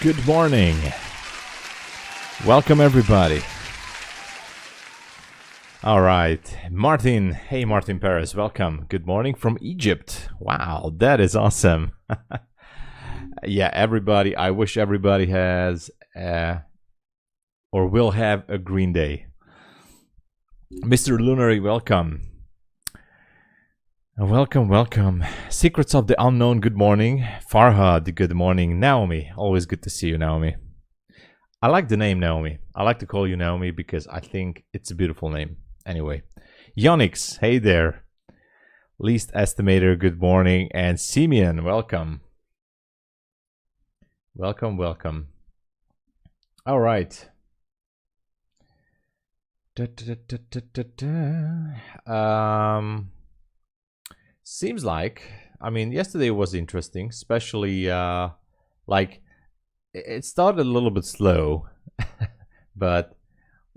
Good morning. Welcome everybody. All right, Martin. Hey, Martin Perez. Welcome. Good morning from Egypt. Wow, that is awesome. Yeah, everybody. I wish everybody has or will have a green day. Mr. Lunary, welcome. Welcome. Secrets of the Unknown, good morning. Farhad, good morning. Naomi, always good to see you, Naomi. I like the name Naomi. I like to call you Naomi because I think it's a beautiful name. Anyway, Yonix, hey there. Least Estimator, good morning. And Simeon, welcome. Welcome. All right. Seems like, I mean, yesterday was interesting, especially like it started a little bit slow, but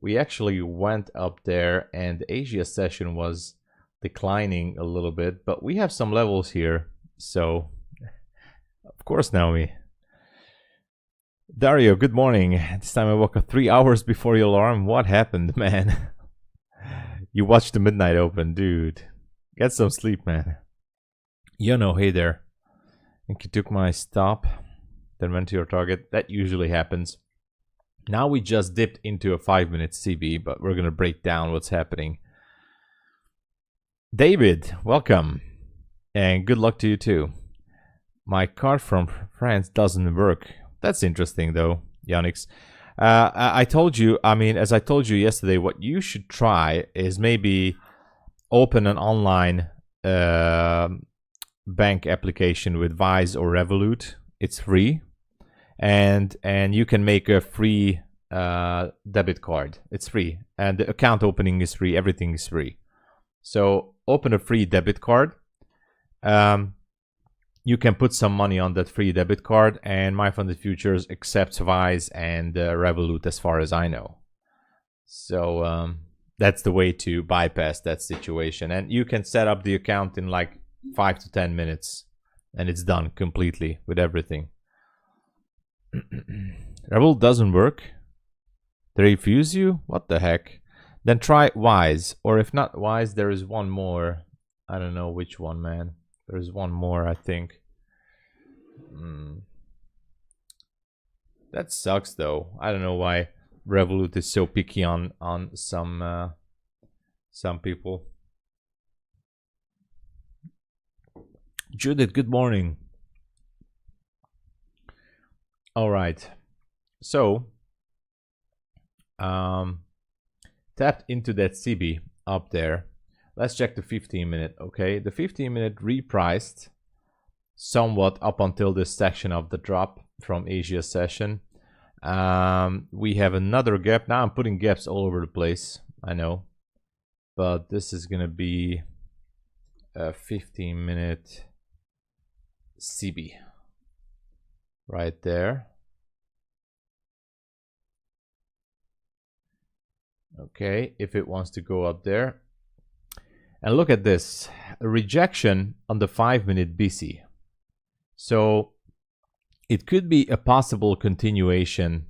we actually went up there and the Asia session was declining a little bit, but we have some levels here. So, of course, Naomi. Dario, good morning. This time I woke up 3 hours before your alarm. What happened, man? You watched the midnight open, dude. Get some sleep, man. You know, hey there. I think you took my stop, then went to your target. That usually happens. Now we just dipped into a 5-minute CB, but we're going to break down what's happening. David, welcome. And good luck to you too. My card from France doesn't work. That's interesting though, Yanix. I told you, I mean, as I told you yesterday, what you should try is maybe open an online bank application with Wise or Revolut. It's free, and you can make a free debit card. It's free, and the account opening is free. Everything is free. So open a free debit card. You can put some money on that free debit card, and MyFundedFutures accepts Wise and Revolut as far as I know. So that's the way to bypass that situation. And you can set up the account in like 5 to 10 minutes, and it's done completely with everything. Revolut doesn't work. They refuse you? What the heck? Then try Wise, or if not Wise, there is one more. I don't know which one, man. There's one more, I think. That sucks, though. I don't know why Revolut is so picky on some people. Judith, good morning. All right. So, tapped into that CB up there. Let's check the 15-minute, okay? The 15-minute repriced somewhat up until this section of the drop from Asia session. We have another gap. Now I'm putting gaps all over the place, I know. But this is going to be a 15-minute CB right there. Okay, if it wants to go up there. And look at this, a rejection on the 5-minute BC. So it could be a possible continuation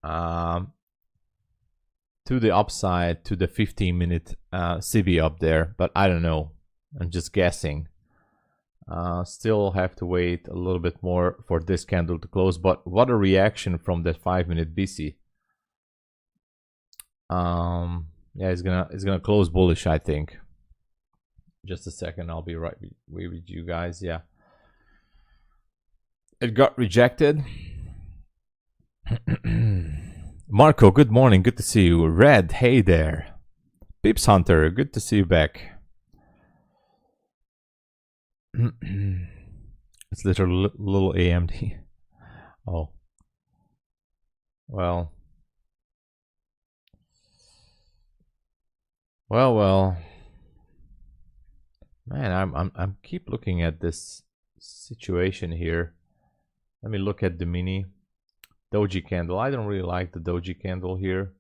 to the upside to the 15-minute CB up there, but I don't know. I'm just guessing. Still have to wait a little bit more for this candle to close, but what a reaction from that 5-minute BC. Yeah, it's gonna close bullish, I think. Just a second, I'll be right with you guys. Yeah, it got rejected. Marco, good morning, good to see you. Red, hey there. Pips Hunter, good to see you back. It's literally little AMD. Oh, well. Man, I'm keep looking at this situation here. Let me look at the mini doji candle. I don't really like the doji candle here.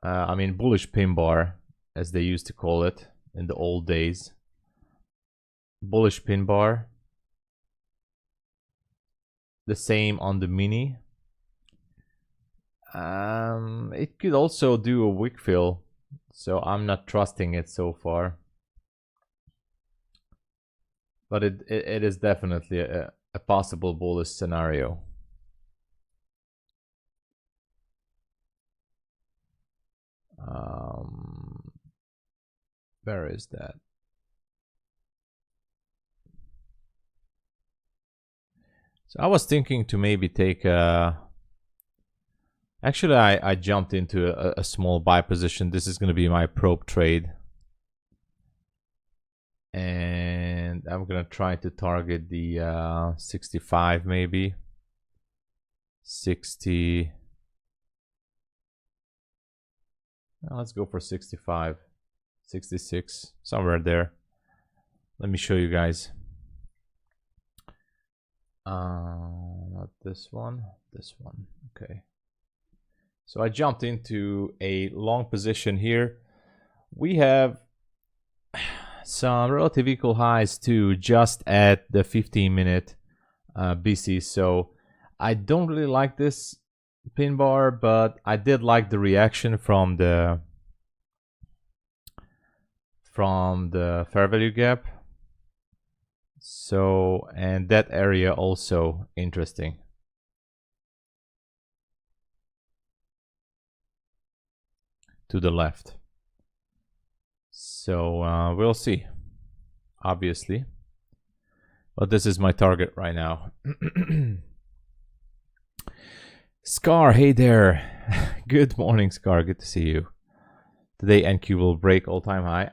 I mean, bullish pin bar, as they used to call it in the old days. Bullish pin bar. the same on the mini. It could also do a wick fill, so I'm not trusting it so far. But it is definitely a possible bullish scenario. Where is that? So I was thinking to maybe take a... Actually, I jumped into a small buy position. This is going to be my ProfiTrade. And I'm going to try to target the 65 maybe. 60. Let's go for 65. 66. Somewhere there. Let me show you guys. Not this one. This one. Okay. So I jumped into a long position here. We have some relative equal highs too, just at the 15-minute BC. So I don't really like this pin bar, but I did like the reaction from the fair value gap. So, and that area also interesting. To the left. So we'll see, obviously. But this is my target right now. Scar, hey there. Good morning, Scar. Good to see you. Today NQ will break all-time high.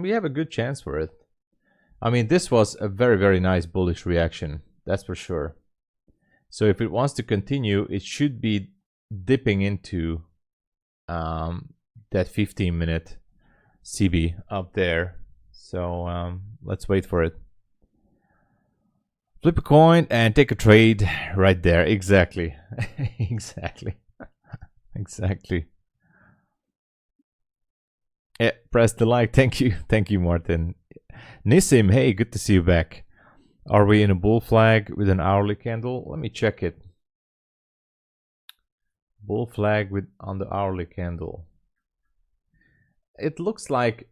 We have a good chance for it. I mean, this was a very, very nice bullish reaction. That's for sure. So if it wants to continue, it should be dipping into that 15-minute CB up there. So let's wait for it. Flip a coin and take a trade right there. Exactly. Exactly. Exactly. Yeah, press the like. Thank you. Thank you, Martin. Nissim, hey, good to see you back. Are we in a bull flag with an hourly candle? Let me check it. Bull flag with on the hourly candle. It looks like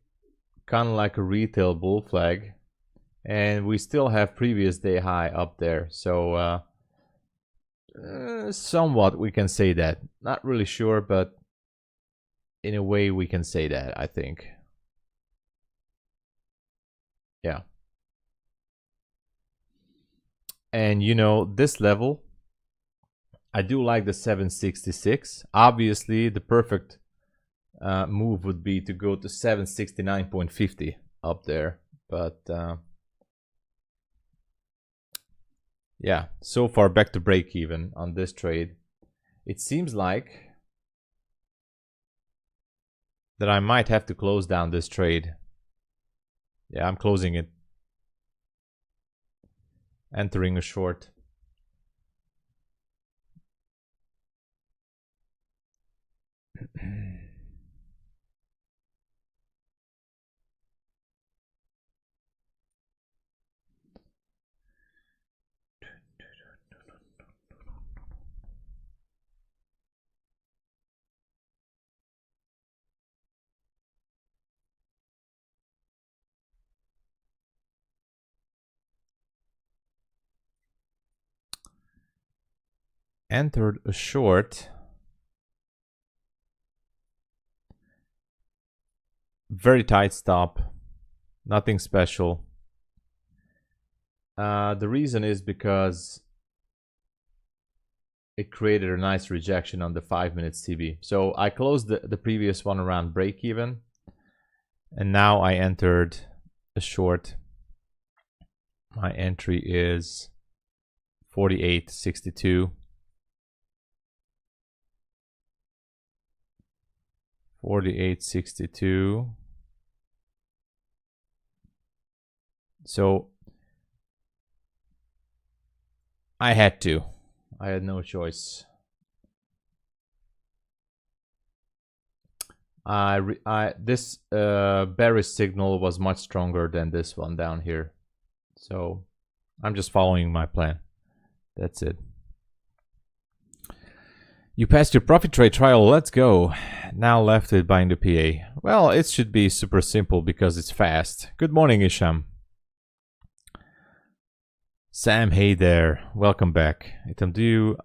kind of like a retail bull flag, and we still have previous day high up there. So somewhat we can say that. Not really sure, but in a way we can say that, I think. Yeah. And you know, this level, I do like the 766. Obviously, the perfect move would be to go to 769.50 up there. But yeah, so far back to break even on this trade. It seems like that I might have to close down this trade. Yeah, I'm closing it. Entering a short. Entered a short. Very tight stop. Nothing special. The reason is because it created a nice rejection on the 5-minute CB. So I closed the previous one around break even. And now I entered a short. My entry is 48.62. 48.62. So I had to. I had no choice. This bearish signal was much stronger than this one down here. So I'm just following my plan. That's it. You passed your ProfiTrade trial, let's go. Now left with buying the PA. Well, it should be super simple because it's fast. Good morning, Isham. Sam, hey there. Welcome back. Item, do you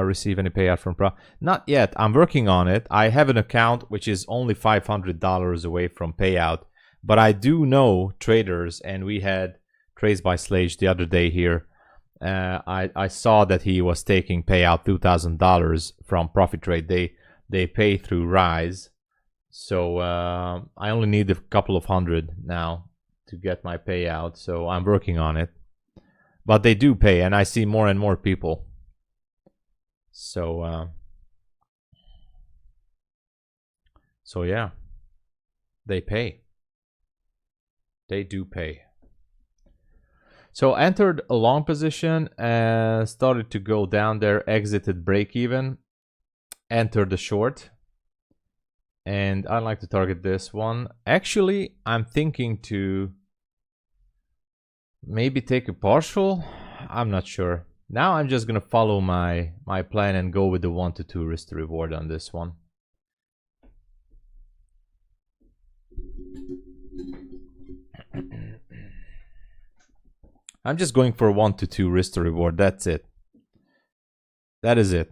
receive any payout from Pro? Not yet. I'm working on it. I have an account which is only $500 away from payout. But I do know traders, and we had Trades by Slage the other day here. I saw that he was taking payout $2,000 from ProfiTrade. They pay through Rise. So I only need a couple of hundred now to get my payout. So I'm working on it. But they do pay, and I see more and more people. So yeah, they pay. They do pay. So entered a long position and started to go down there, exited break even, entered the short. And I'd like to target this one. Actually, I'm thinking to maybe take a partial. I'm not sure. Now I'm just gonna follow my plan and go with the 1 to 2 risk to reward on this one. I'm just going for 1 to 2 risk to reward. That's it. That is it.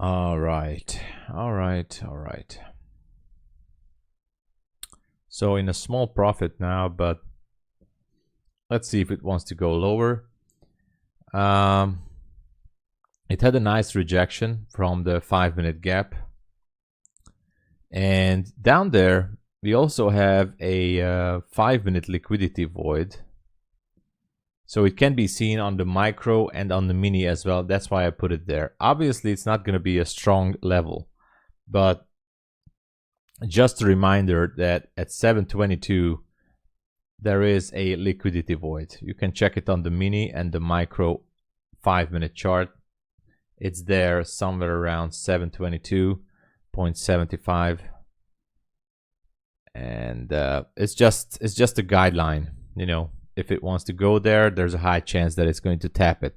All right. So in a small profit now, but let's see if it wants to go lower. It had a nice rejection from the 5-minute gap. And down there, we also have a 5-minute liquidity void. So it can be seen on the micro and on the mini as well. That's why I put it there. Obviously, it's not going to be a strong level, but just a reminder that at 722, there is a liquidity void. You can check it on the mini and the micro 5-minute chart. It's there somewhere around 722.75. And it's just a guideline, you know. If it wants to go there, there's a high chance that it's going to tap it.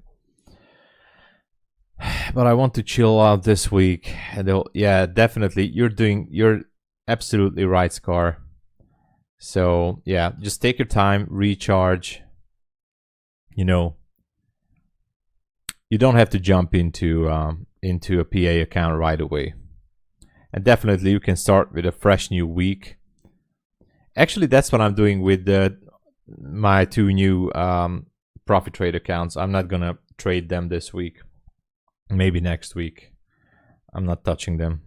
But I want to chill out this week. And yeah, definitely. You're absolutely right, Scar. So yeah, just take your time, recharge. You know, you don't have to jump into a PA account right away. And definitely you can start with a fresh new week. Actually, that's what I'm doing with my 2 new ProfiTrade accounts. I'm not gonna trade them this week. Maybe next week. I'm not touching them.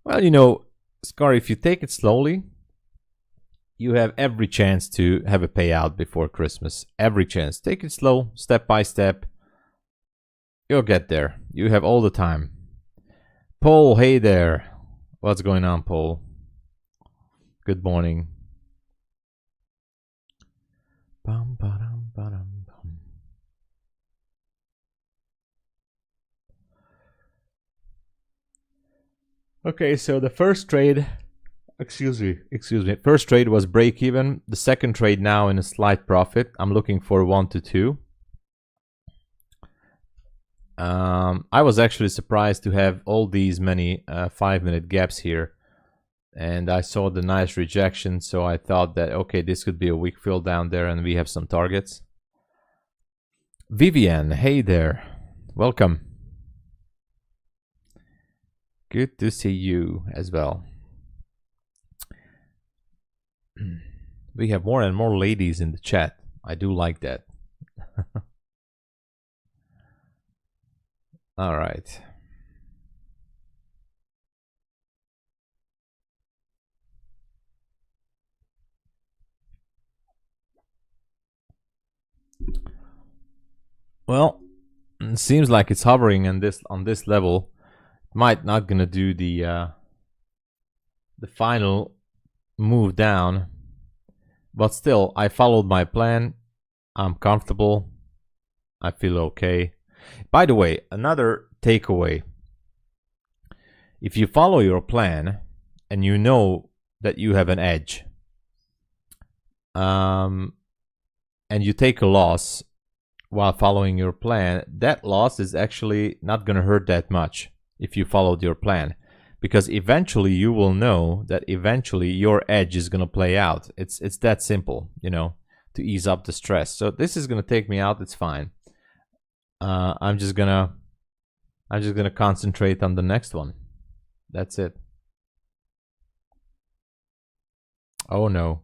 Well, you know, Scar, if you take it slowly, you have every chance to have a payout before Christmas. Every chance. Take it slow, step by step. You'll get there. You have all the time. Paul, hey there. What's going on, Paul? Good morning. Bum, ba-dum, ba-dum, bum. Okay, so the first trade, excuse me, first trade was break even. The second trade now in a slight profit. I'm looking for 1 to 2. I was actually surprised to have all these many 5-minute gaps here. And I saw the nice rejection, so I thought that, okay, this could be a weak fill down there and we have some targets. Vivian, hey there. Welcome. Good to see you as well. We have more and more ladies in the chat. I do like that. All right. Well, it seems like it's hovering on this level. Might not gonna do the final move down, But still, I followed my plan. I'm comfortable. I feel okay. By the way, another takeaway. If you follow your plan and you know that you have an edge, and you take a loss while following your plan, that loss is actually not going to hurt that much if you followed your plan, because eventually you will know that eventually your edge is going to play out. It's that simple, you know, to ease up the stress. So this is going to take me out. It's fine. I'm just gonna concentrate on the next one. That's it. Oh no.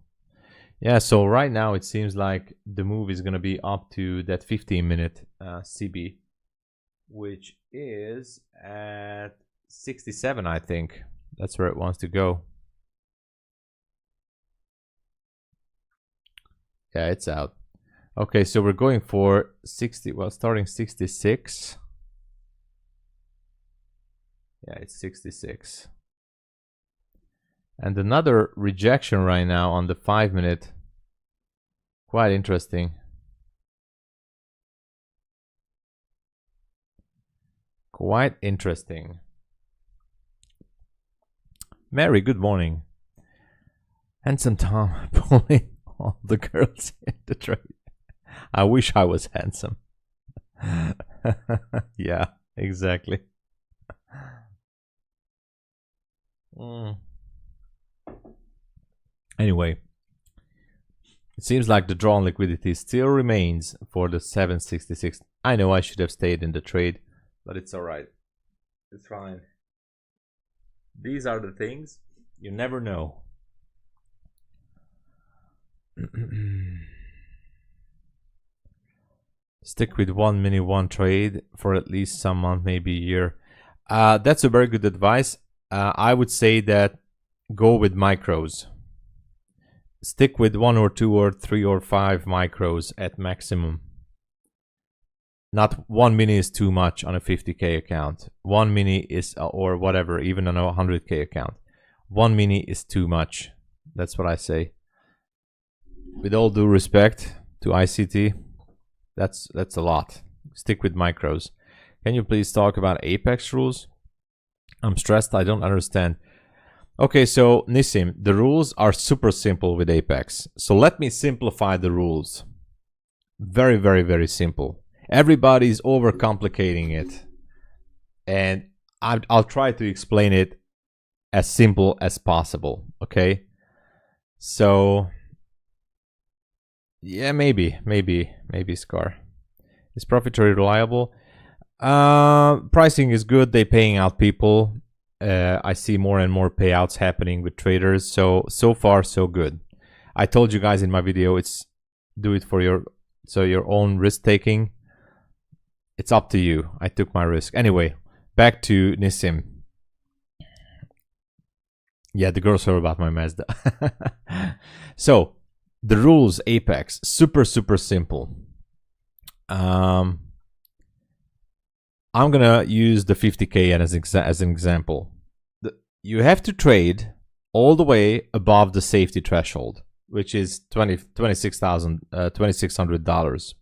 Yeah, so right now it seems like the move is gonna be up to that 15-minute CB, which is at 67, I think. That's where it wants to go. Yeah, it's out. Okay, so we're going for 60, well, starting 66. Yeah, it's 66. And another rejection right now on the 5-minute. Quite interesting. Quite interesting. Mary, good morning. Handsome Tom pulling all the girls in the trade. I wish I was handsome. Yeah, exactly. Anyway, it seems like the draw on liquidity still remains for the 766. I know I should have stayed in the trade, but it's all right. It's fine. These are the things you never know. Stick with one mini, one trade for at least some month, maybe a year. That's a very good advice. I would say that go with micros. Stick with 1 or 2 or 3 or 5 micros at maximum. Not one mini is too much on a 50K account. One mini is, or whatever, even on a 100K account. One mini is too much. That's what I say. With all due respect to ICT, that's a lot. Stick with micros. Can you please talk about Apex rules? I'm stressed. I don't understand. Okay, so Nissim, the rules are super simple with Apex. So let me simplify the rules. Very, very, very simple. Everybody's overcomplicating it. And I'll try to explain it as simple as possible, okay? So, yeah, maybe Scar. Is ProfiTrade reliable? Pricing is good. They're paying out people. I see more and more payouts happening with traders. So far, so good. I told you guys in my video, it's do it for your own risk taking. It's up to you. I took my risk. Anyway, back to Nissim. Yeah, the girls heard about my Mazda. So, the rules, Apex, super simple. I'm gonna use the 50K as an example. You have to trade all the way above the safety threshold, which is $26,600.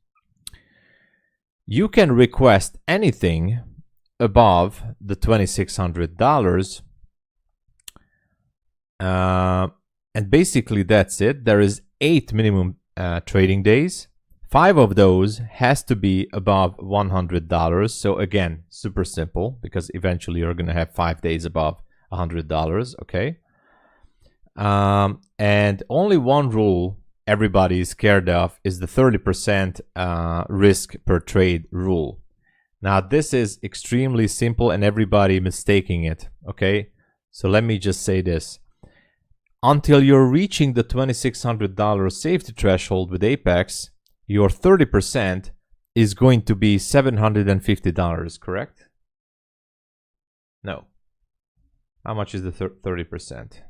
You can request anything above the $2,600, and basically that's it. There is 8 minimum trading days. 5 of those has to be above $100. So again, super simple, because eventually you're going to have 5 days above $100. Okay. And only one rule everybody is scared of is the 30% risk per trade rule. Now this is extremely simple and everybody mistaking it. Okay. So let me just say this. Until you're reaching the $2,600 safety threshold with Apex, your 30% is going to be $750, correct? No. How much is the 30%?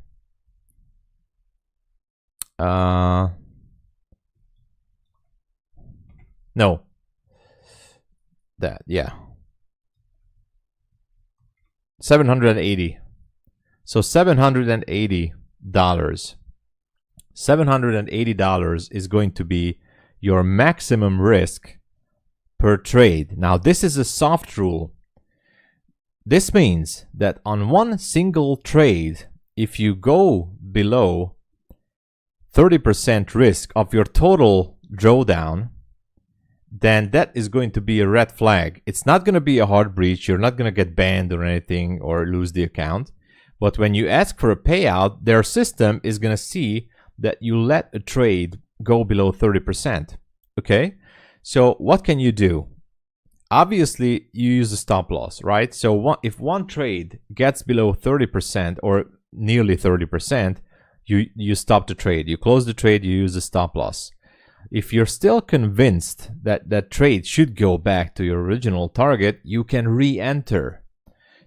No. That, yeah. 780. So $780 $780 is going to be your maximum risk per trade. Now, this is a soft rule. This means that on one single trade, if you go below 30% risk of your total drawdown, then that is going to be a red flag. It's not going to be a hard breach. You're not going to get banned or anything or lose the account. But when you ask for a payout, their system is going to see that you let a trade go below 30%. Okay? So what can you do? Obviously, you use a stop loss, right? So if one trade gets below 30% or nearly 30%, you stop the trade. You close the trade, you use a stop loss. If you're still convinced that that trade should go back to your original target, you can re-enter.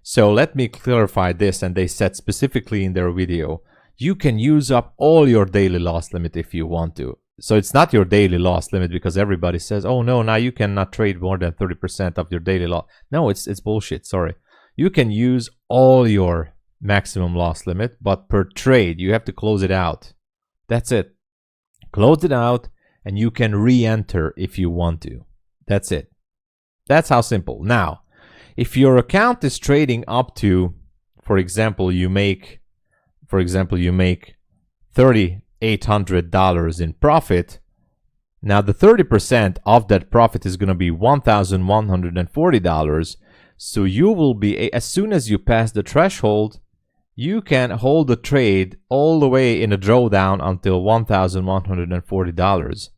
So let me clarify this, and they said specifically in their video, you can use up all your daily loss limit if you want to. So it's not your daily loss limit, because everybody says, oh no, now you cannot trade more than 30% of your daily loss. No, it's bullshit, sorry. You can use all your maximum loss limit, but per trade, you have to close it out. That's it. Close it out, and you can re-enter if you want to. That's it. That's how simple. Now, if your account is trading up to, for example, you make $3,800 in profit. Now the 30% of that profit is going to be $1,140. So you will be, as soon as you pass the threshold, you can hold the trade all the way in a drawdown until $1,140.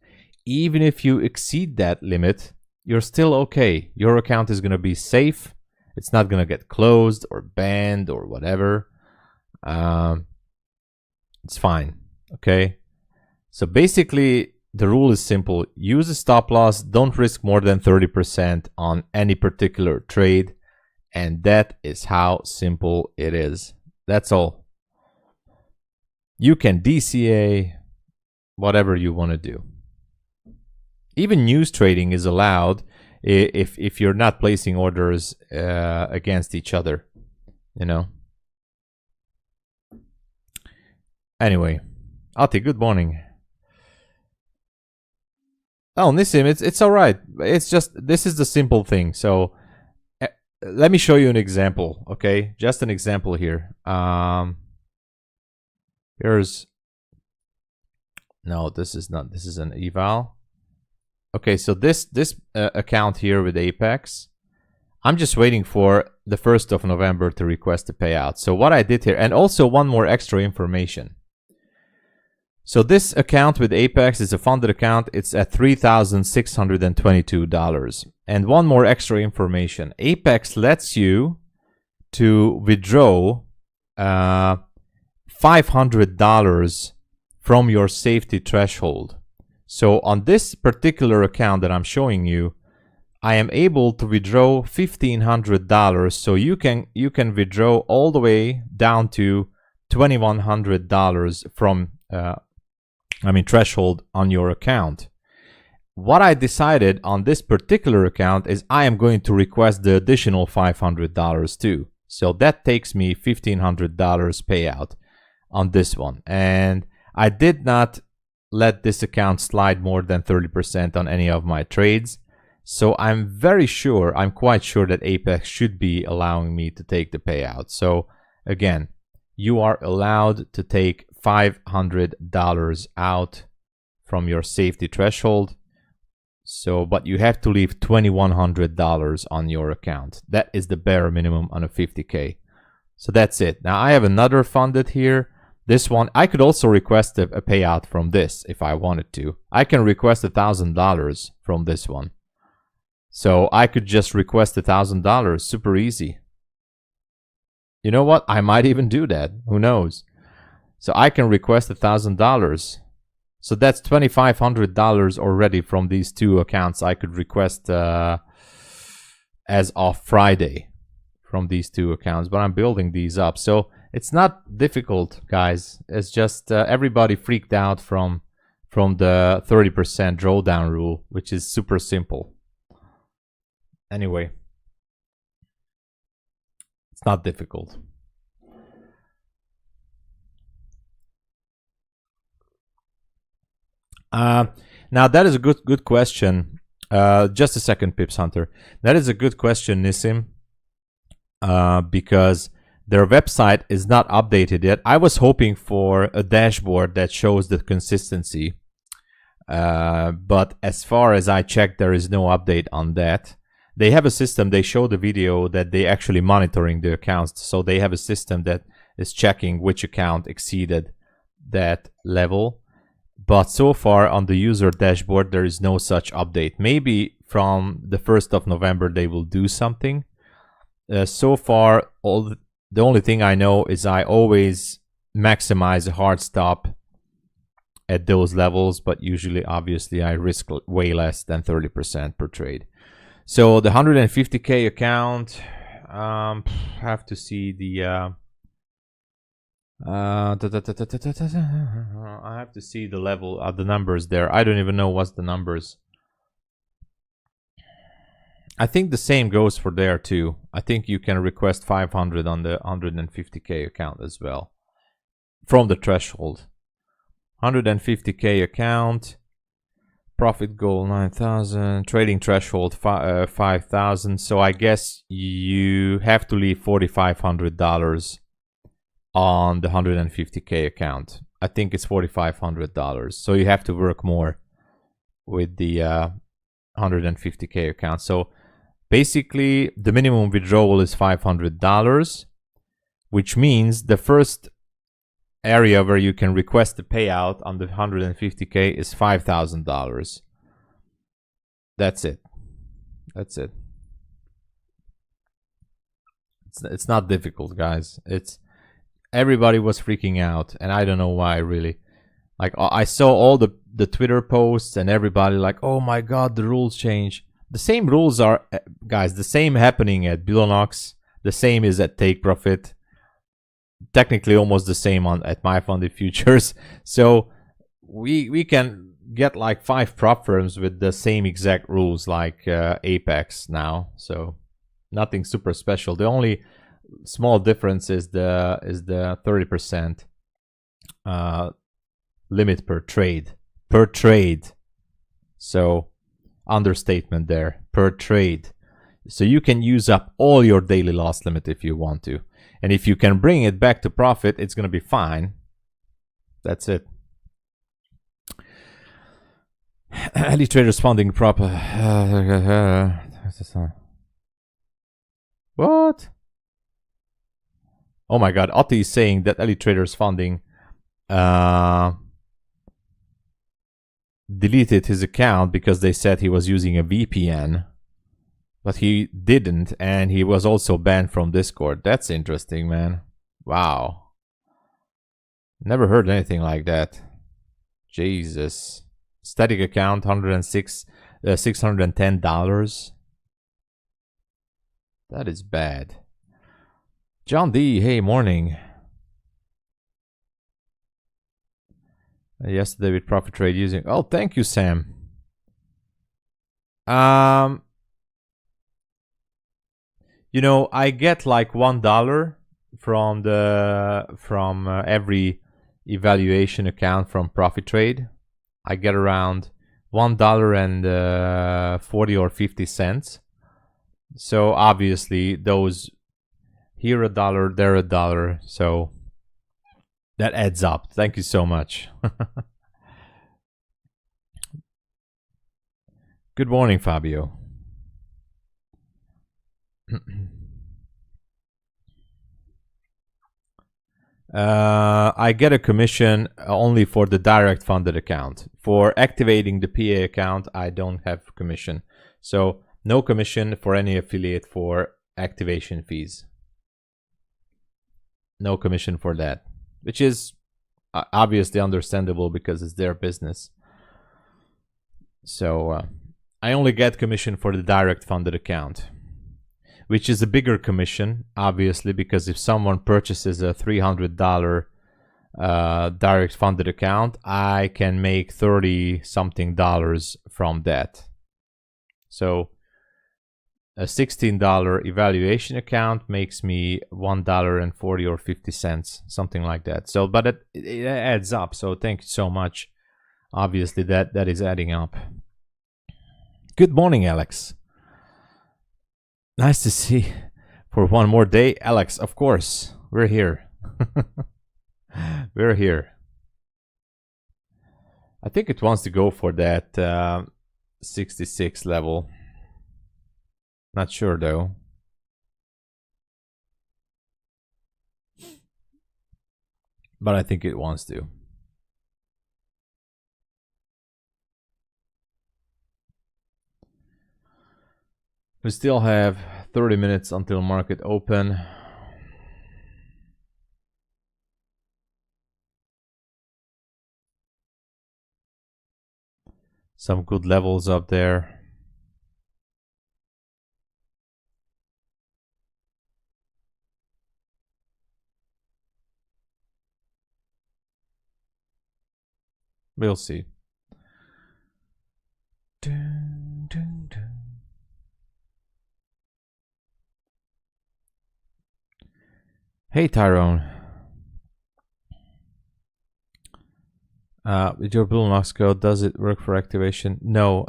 Even if you exceed that limit, you're still okay. Your account is going to be safe. It's not going to get closed or banned or whatever. It's fine. Okay. So basically, the rule is simple. Use a stop loss. Don't risk more than 30% on any particular trade. And that is how simple it is. That's all. You can DCA, whatever you want to do. Even news trading is allowed if you're not placing orders against each other, you know. Anyway, Ati, good morning. Oh, Nissim, it's all right. It's just, this is the simple thing. So let me show you an example, okay? Just an example here. Here's, no, this is not, this is an eval. Okay, so this account here with Apex, I'm just waiting for the 1st of November to request the payout. So what I did here, and also one more extra information. So this account with Apex is a funded account. It's at $3,622. And one more extra information. Apex lets you to withdraw $500 from your safety threshold. So on this particular account that I'm showing you, I am able to withdraw $1,500. So you can withdraw all the way down to $2,100 from threshold on your account. What I decided on this particular account is I am going to request the additional $500 too. So that takes me $1,500 payout on this one. And I did not let this account slide more than 30% on any of my trades. So I'm quite sure that Apex should be allowing me to take the payout. So again, you are allowed to take $500 out from your safety threshold. So, but you have to leave $2,100 on your account. That is the bare minimum on a 50K. So that's it. Now I have another funded here. This one, I could also request a payout from this if I wanted to. I can request $1,000 from this one. So I could just request $1,000, super easy. You know what? I might even do that. Who knows? So I can request $1,000. So that's $2,500 already from these two accounts I could request as of Friday from these two accounts. But I'm building these up. So it's not difficult, guys. It's just everybody freaked out from the 30% drawdown rule, which is super simple. Anyway, it's not difficult. Now that is a good question. Just a second, Pips Hunter. That is a good question, Nissim. Because their website is not updated yet. I was hoping for a dashboard that shows the consistency. But as far as I checked, there is no update on that. They have a system. They show the video that they actually monitoring the accounts. So they have a system that is checking which account exceeded that level. But so far on the user dashboard, there is no such update. Maybe from the 1st of November, they will do something. So far, the only thing I know is I always maximize a hard stop at those levels, but usually, obviously, I risk way less than 30% per trade. So the 150K account, I have to see the I have to see the level of the numbers there. I don't even know what's the numbers. I think the same goes for there too. I think you can request 500 on the 150K account as well from the threshold. 150K account, profit goal 9,000, trading threshold 5,000. So I guess you have to leave $4,500 on the 150K account. I think it's $4,500. So you have to work more with the 150K account. So basically, the minimum withdrawal is $500, which means the first area where you can request the payout on the 150K is $5,000. That's it. That's it. It's not difficult, guys. Everybody was freaking out, and I don't know why, really. Like, I saw all the Twitter posts, and everybody like, oh my god, the rules change. The same rules are, guys, the same happening at Bulenox. The same is at Take Profit. Technically almost the same at MyFundedFutures. So we can get like 5 prop firms with the same exact rules like Apex now. So nothing super special. The only small difference is the 30% limit per trade. So understatement there, per trade. So you can use up all your daily loss limit if you want to. And if you can bring it back to profit, it's going to be fine. That's it. Ali Traders funding prop. What? Oh my god, Otti is saying that Ali Traders funding deleted his account because they said he was using a VPN. But he didn't, and he was also banned from Discord. That's interesting, man. Wow. Never heard anything like that. Jesus. Static account, $610. That is bad. John D, hey, morning. Yesterday with ProfiTrade using... Oh, thank you, Sam. You know, I get like $1 from every evaluation account from ProfiTrade. I get around $1.40 or 50 cents. So obviously those here $1, there $1. So that adds up. Thank you so much. Good morning, Fabio. I get a commission only for the direct funded account. For activating the PA account, I don't have commission. So no commission for any affiliate for activation fees. No commission for that, which is obviously understandable because it's their business. So I only get commission for the direct funded account, which is a bigger commission, obviously, because if someone purchases a $300 direct funded account, I can make $30-something from that. So a $16 evaluation account makes me $1.40 or 50 cents, something like that. So, but it adds up. So thank you so much. obviously that is adding up. Good morning, Alex. Nice to see for one more day. Alex, of course, we're here. We're here. I think it wants to go for that 66 level. Not sure though. But I think it wants to. We still have 30 minutes until market open. Some good levels up there. We'll see. Dun, dun, dun. Hey Tyrone. With your Bulenox code, does it work for activation? No,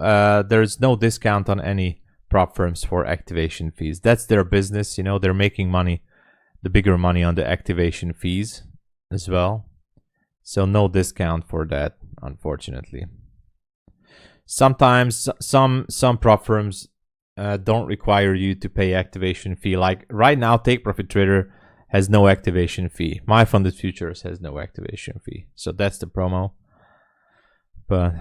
there's no discount on any prop firms for activation fees. That's their business, you know, they're making money, the bigger money on the activation fees as well. So no discount for that, unfortunately. Sometimes some prop firms don't require you to pay activation fee. Like right now, ProfiTrade has no activation fee. MyFundedFutures has no activation fee. So that's the promo. But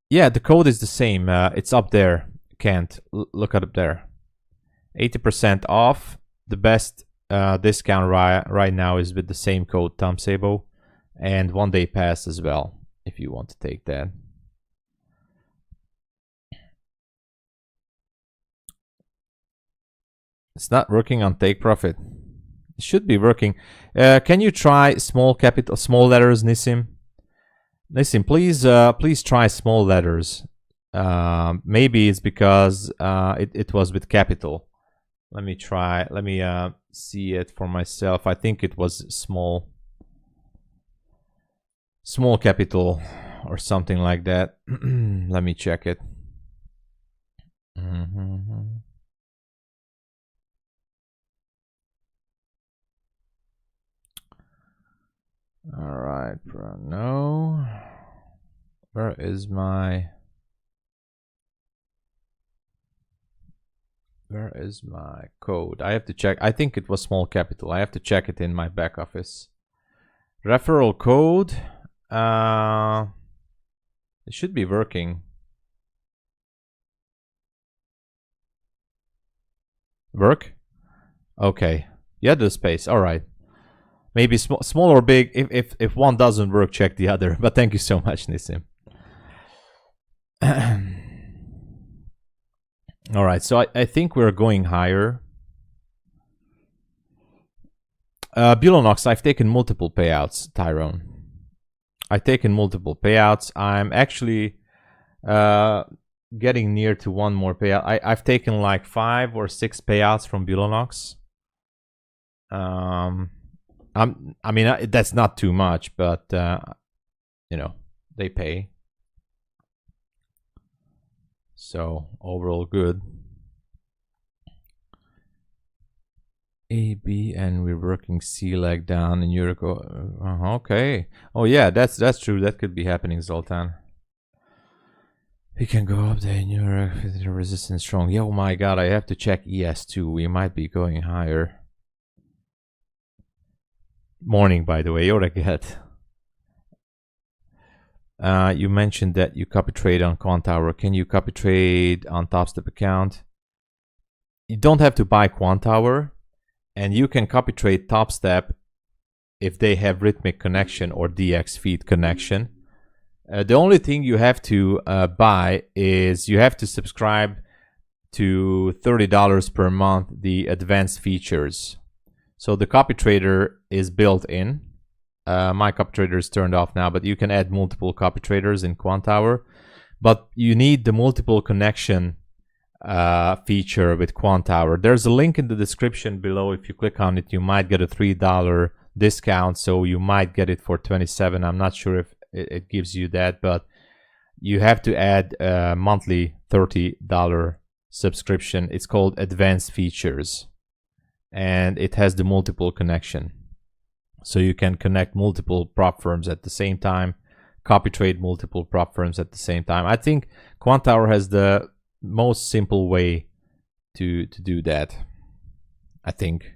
yeah, the code is the same. It's up there. Can't look up there. 80% off. The best discount right now is with the same code, tomsabo, and 1 day pass as well, if you want to take that. It's not working on Take Profit. It should be working. Can you try small letters, Nissim? Nissim, please try small letters. Maybe it's because it was with capital. Let me try. Let me see it for myself. I think it was small capital or something like that. Let me check it. All right, no. Where is my code? I have to check. I think it was small capital. I have to check it in my back office. Referral code. It should be working. Work? Okay. Yeah, the space. All right. Maybe small or big. If one doesn't work, check the other. But thank you so much, Nissim. All right, so I think we're going higher. Bulenox, I've taken multiple payouts, Tyrone. I've taken multiple payouts. I'm actually getting near to one more payout. I've taken like 5 or 6 payouts from Bulenox. I mean, that's not too much, but you know, they pay. So overall good. AB, and we're working C leg down in Euro. Okay. Oh yeah, that's true. That could be happening, Zoltan. We can go up there in Europe with the resistance strong. Yeah, oh my god, I have to check ES2. We might be going higher. Morning, by the way, you're a get. You mentioned that you copy trade on Quant Tower. Can you copy trade on Topstep account? You don't have to buy Quant Tower, and you can copy trade Topstep if they have rhythmic connection or DX feed connection. The only thing you have to buy is you have to subscribe to $30 per month, the advanced features. So the copy trader is built in. My copy trader is turned off now, but you can add multiple copy traders in Quant Tower. But you need the multiple connection feature with Quant Tower. There's a link in the description below. If you click on it, you might get a $3 discount. So you might get it for 27. I'm not sure it gives you that, but you have to add a monthly $30 subscription. It's called Advanced Features, and it has the multiple connection. So you can connect multiple prop firms at the same time, copy trade multiple prop firms at the same time. I think Quantower has the most simple way to do that, I think.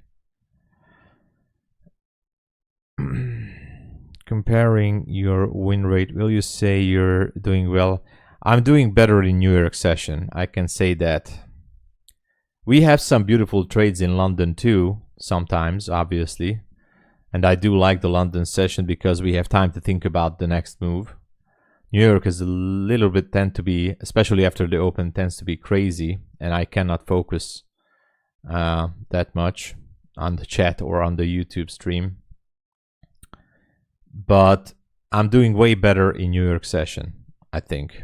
Comparing your win rate, will you say you're doing well? I'm doing better in New York session, I can say that. We have some beautiful trades in London too, sometimes, obviously. And I do like the London session because we have time to think about the next move. New York is a little bit tend to be, especially after the open, tends to be crazy, and I cannot focus that much on the chat or on the YouTube stream. But I'm doing way better in New York session, I think.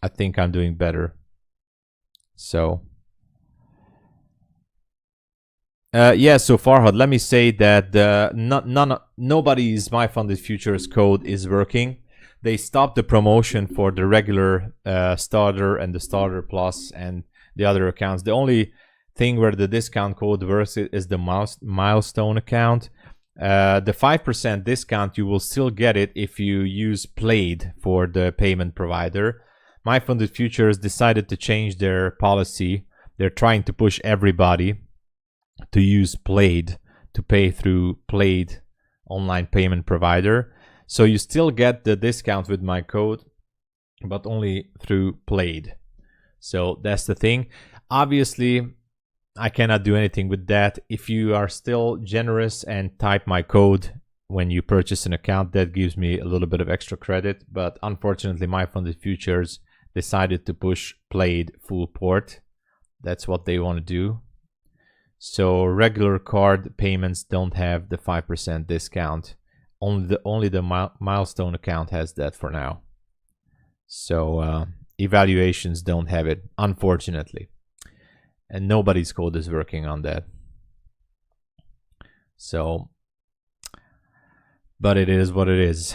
I think I'm doing better. So yeah, so Farhad, let me say that nobody's MyFundedFutures code is working. They stopped the promotion for the regular starter and the starter plus and the other accounts. The only thing where the discount code works is the milestone account. The 5% discount, you will still get it if you use Played for the payment provider. MyFundedFutures decided to change their policy. They're trying to push everybody to use Played, to pay through Played online payment provider. So you still get the discount with my code, but only through Played. So that's the thing. Obviously, I cannot do anything with that. If you are still generous and type my code when you purchase an account, that gives me a little bit of extra credit. But unfortunately, MyFundedFutures decided to push Played full port. That's what they want to do. So regular card payments don't have the 5% discount. Only the milestone account has that for now. So evaluations don't have it, unfortunately. And nobody's code is working on that. So, but it is what it is.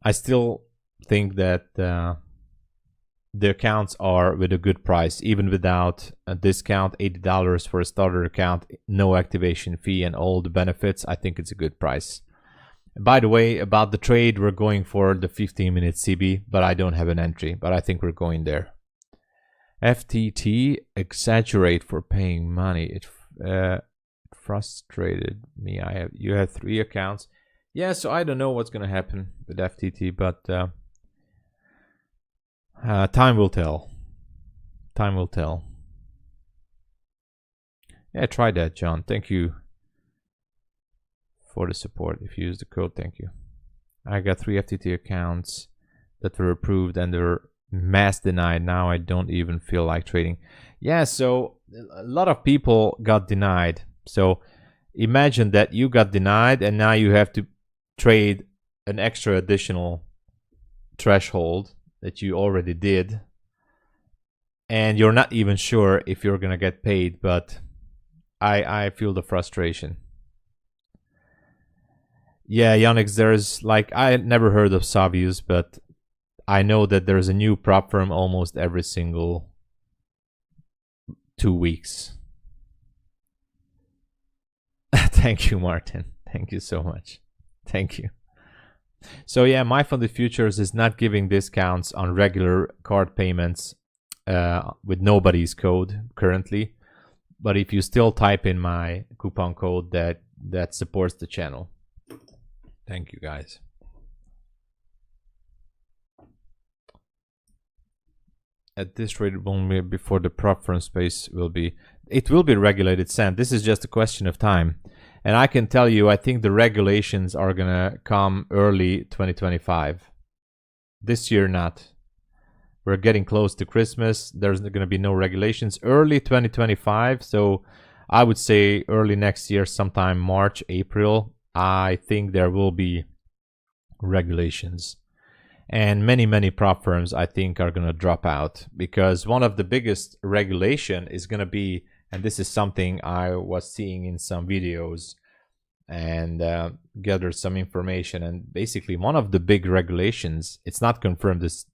I still think that the accounts are with a good price, even without a discount. $80 for a starter account, no activation fee, and all the benefits. I think it's a good price. By the way, about the trade, we're going for the 15-minute CB, but I don't have an entry, but I think we're going there. FTT, exaggerate for paying money. It frustrated me. You have 3 accounts. Yeah, so I don't know what's going to happen with FTT, but time will tell. Time will tell. Yeah, try that, John. Thank you for the support. If you use the code, thank you. I got 3 FTT accounts that were approved and they were mass denied. Now I don't even feel like trading. Yeah, so a lot of people got denied. So imagine that you got denied and now you have to trade an extra additional threshold that you already did, and you're not even sure if you're gonna get paid. But I feel the frustration. Yeah, Yannick, there's like, I had never heard of Savius, but I know that there's a new prop firm almost every single 2 weeks. Thank you, Martin. Thank you so much. Thank you. So yeah, MyFundedFutures is not giving discounts on regular card payments with nobody's code currently. But if you still type in my coupon code, that supports the channel. Thank you, guys. At this rate, only before the prop firm space will be, it will be regulated, Sam. This is just a question of time. And I can tell you, I think the regulations are gonna come early 2025. This year, not. We're getting close to Christmas. There's gonna be no regulations. Early 2025, so I would say early next year, sometime March, April, I think there will be regulations. And many prop firms, I think, are gonna drop out, because one of the biggest regulation is gonna be, and this is something I was seeing in some videos, and gather some information. And basically, one of the big regulations, it's not confirmed, it's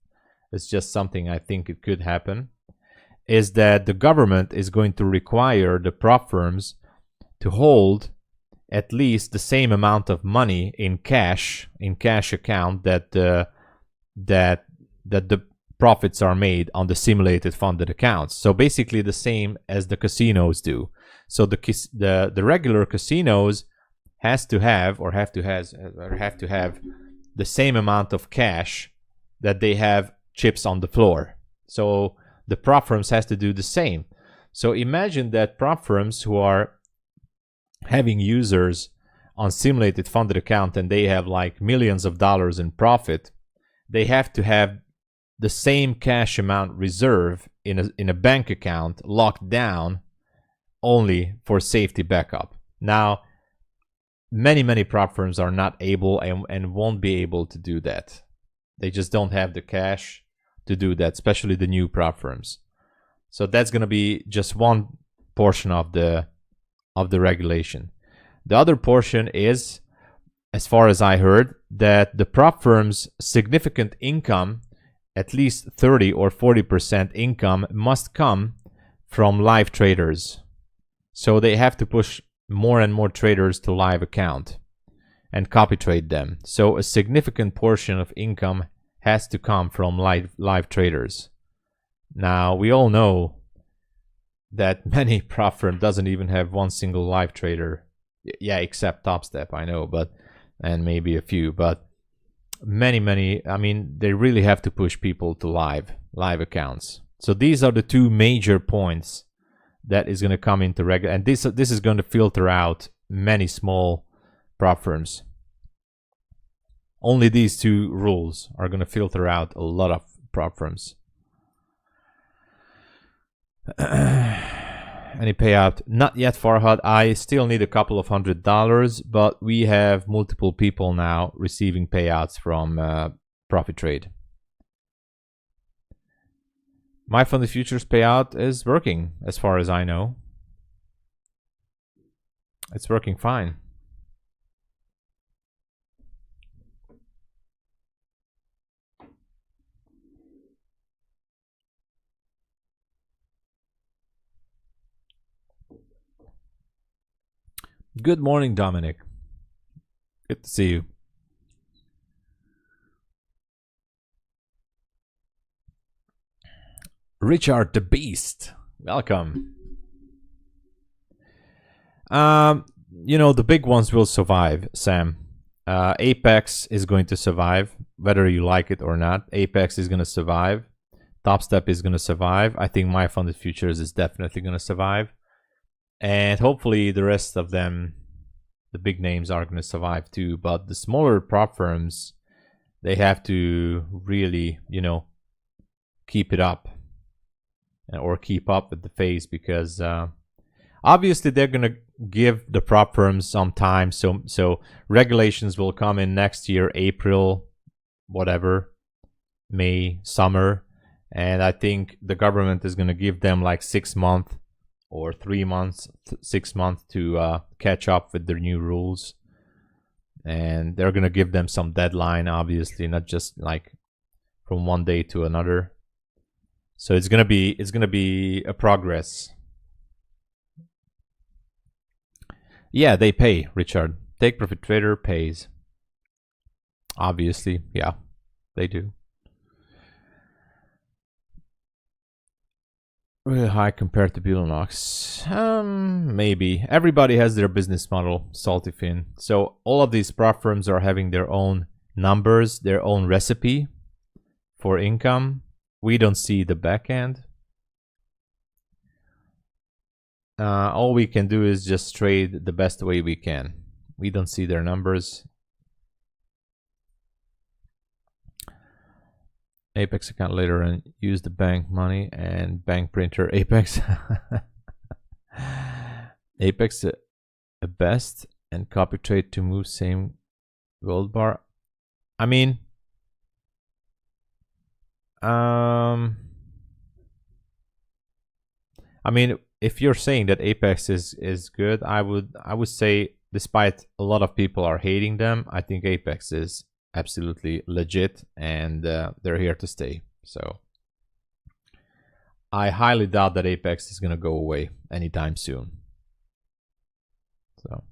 just something I think it could happen, is that the government is going to require the prop firms to hold at least the same amount of money in cash account that the profits are made on the simulated funded accounts. So basically the same as the casinos do. So the regular casinos have to have the same amount of cash that they have chips on the floor. So the prop firms has to do the same. So imagine that prop firms who are having users on simulated funded account and they have like millions of dollars in profit, they have to have the same cash amount reserve in a bank account locked down only for safety backup. Now, many prop firms are not able and won't be able to do that. They just don't have the cash to do that, especially the new prop firms. So that's going to be just one portion of the regulation. The other portion is, as far as I heard, that the prop firms' significant income, at least 30 or 40% income, must come from live traders. So they have to push more and more traders to live account and copy trade them. So a significant portion of income has to come from live traders. Now, we all know that many prop firm doesn't even have one single live trader. Yeah, except TopStep, I know, but and maybe a few, but many, I mean, they really have to push people to live accounts. So these are the two major points that is going to come into regular, and this is going to filter out many small prop firms. Only these two rules are going to filter out a lot of prop firms. Any payout? Not yet, Farhad. I still need a couple of $100, but we have multiple people now receiving payouts from ProfiTrade. MyFundedFutures payout is working, as far as I know. It's working fine. Good morning, Dominic. Good to see you. Richard the Beast, welcome. You know, the big ones will survive, Sam. Apex is going to survive, whether you like it or not. Apex is going to survive. TopStep is going to survive. I think MyFundedFutures is definitely going to survive. And hopefully the rest of them, the big names, are going to survive too. But the smaller prop firms, they have to really, you know, keep it up or keep up with the phase, because obviously they're going to give the prop firms some time. So regulations will come in next year, April, whatever, May, summer. And I think the government is going to give them like 6 months or 3 months, 6 months to catch up with their new rules. And they're going to give them some deadline, obviously, not just like from one day to another. So it's going to be a progress. Yeah, they pay, Richard. Take Profit Trader pays. Obviously, yeah, they do. Really high compared to Bulenox. Maybe. Everybody has their business model, Saltyfin. So all of these prop firms are having their own numbers, their own recipe for income. We don't see the back end. All we can do is just trade the best way we can. We don't see their numbers. Apex account later and use the bank money and bank printer. Apex. Apex a best and copy trade to move same gold bar. I mean, if you're saying that Apex is good, I would say Despite a lot of people are hating them, I think Apex is absolutely legit, and they're here to stay. So I highly doubt that Apex is going to go away anytime soon. So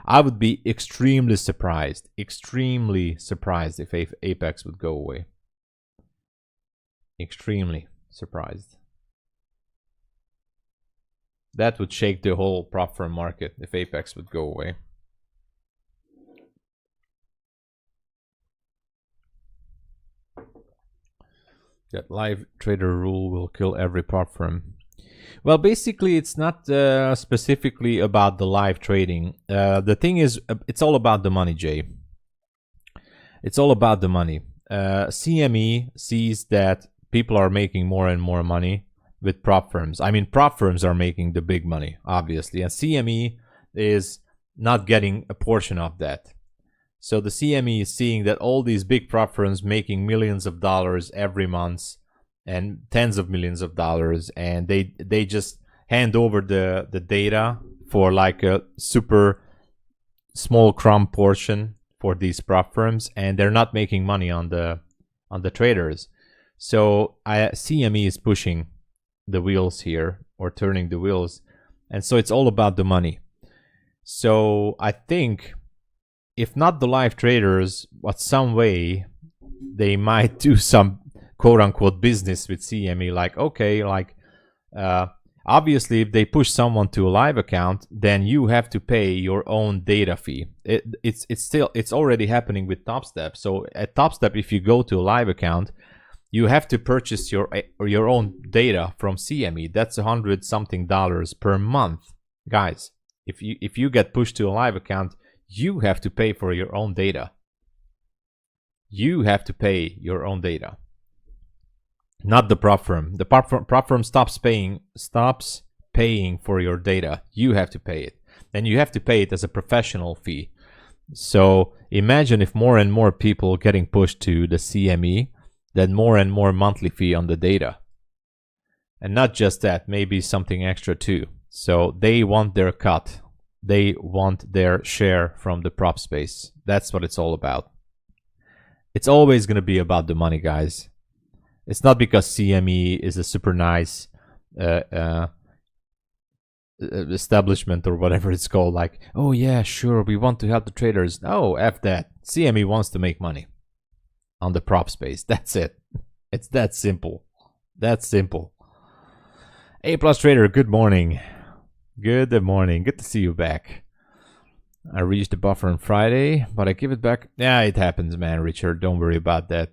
I would be extremely surprised if Apex would go away. Extremely surprised. That would shake the whole prop firm market if Apex would go away. That live trader rule will kill every prop firm. Well, basically, it's not specifically about the live trading. The thing is, it's all about the money, Jay. It's all about the money. CME sees that people are making more and more money with prop firms. I mean, prop firms are making the big money, obviously, and CME is not getting a portion of that. So the CME is seeing that all these big prop firms making millions of dollars every month and tens of millions of dollars, and they just hand over the data for like a super small crumb portion for these prop firms, and they're not making money on the traders. So CME is pushing the wheels here, or turning the wheels, and so it's all about the money. So I think if not the live traders, but some way they might do some quote-unquote business with CME. Like, okay, like obviously if they push someone to a live account, then you have to pay your own data fee. It's already happening with TopStep. So at TopStep, if you go to a live account, you have to purchase your own data from CME. That's $100-something per month, guys. If you get pushed to a live account, you have to pay for your own data. You have to pay your own data, not the prop firm. The prop firm stops paying for your data. You have to pay it, and you have to pay it as a professional fee. So imagine if more and more people getting pushed to the CME, then more and more monthly fee on the data. And not just that, maybe something extra too. So they want their cut. They want their share from the prop space. That's what it's all about. It's always going to be about the money, guys. It's not because CME is a super nice establishment or whatever it's called. Like, oh yeah, sure, we want to help the traders. No, F that. CME wants to make money on the prop space. That's it. It's that simple. That's simple. A plus trader, good morning. Good morning. Good to see you back. I reached the buffer on Friday, but I give it back. Yeah, it happens, man, Richard. Don't worry about that.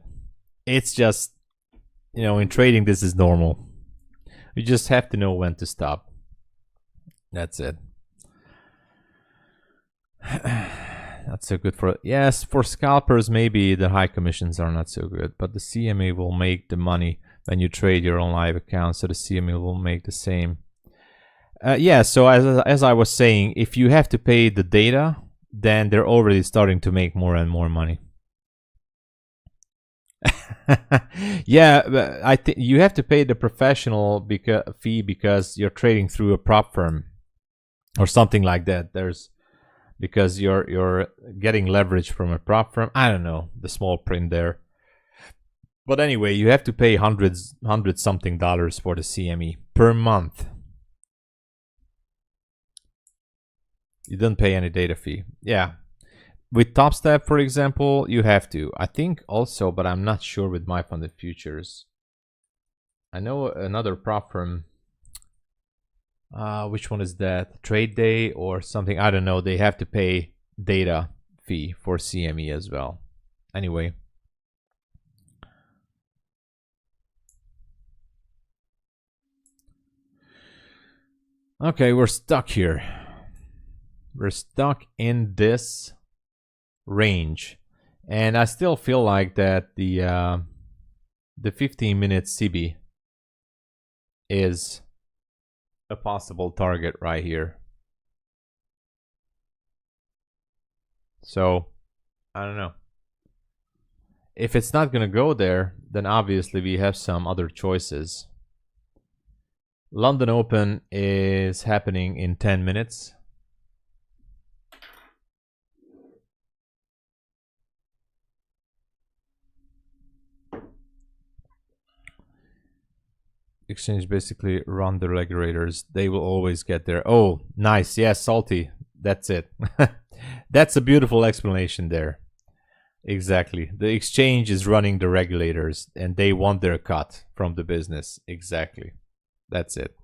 It's just, in trading, this is normal. You just have to know when to stop. That's it. Not so good for... Yes, for scalpers, maybe the high commissions are not so good, but the CME will make the money when you trade your own live account, so the CME will make the same. Yeah, so as I was saying, if you have to pay the data, then they're already starting to make more and more money. Yeah, I think you have to pay the professional fee because you're trading through a prop firm or something like that. Because you're getting leverage from a prop firm. I don't know the small print there, but anyway, you have to pay hundred something dollars for the CME per month. You don't pay any data fee. Yeah. With TopStep, for example, you have to. I think also, but I'm not sure with MyFundedFutures. I know another prop firm. Which one is that? Trade Day or something? I don't know. They have to pay data fee for CME as well. Anyway. Okay, we're stuck here. We're stuck in this range, and I still feel like that the 15-minute CB is a possible target right here. So I don't know. If it's not gonna go there, then obviously we have some other choices. London Open is happening in 10 minutes. exchange basically run the regulators. They will always get there. Oh, nice. Yes, salty. That's it. That's a beautiful explanation there. Exactly. The exchange is running the regulators and they want their cut from the business. Exactly. That's it.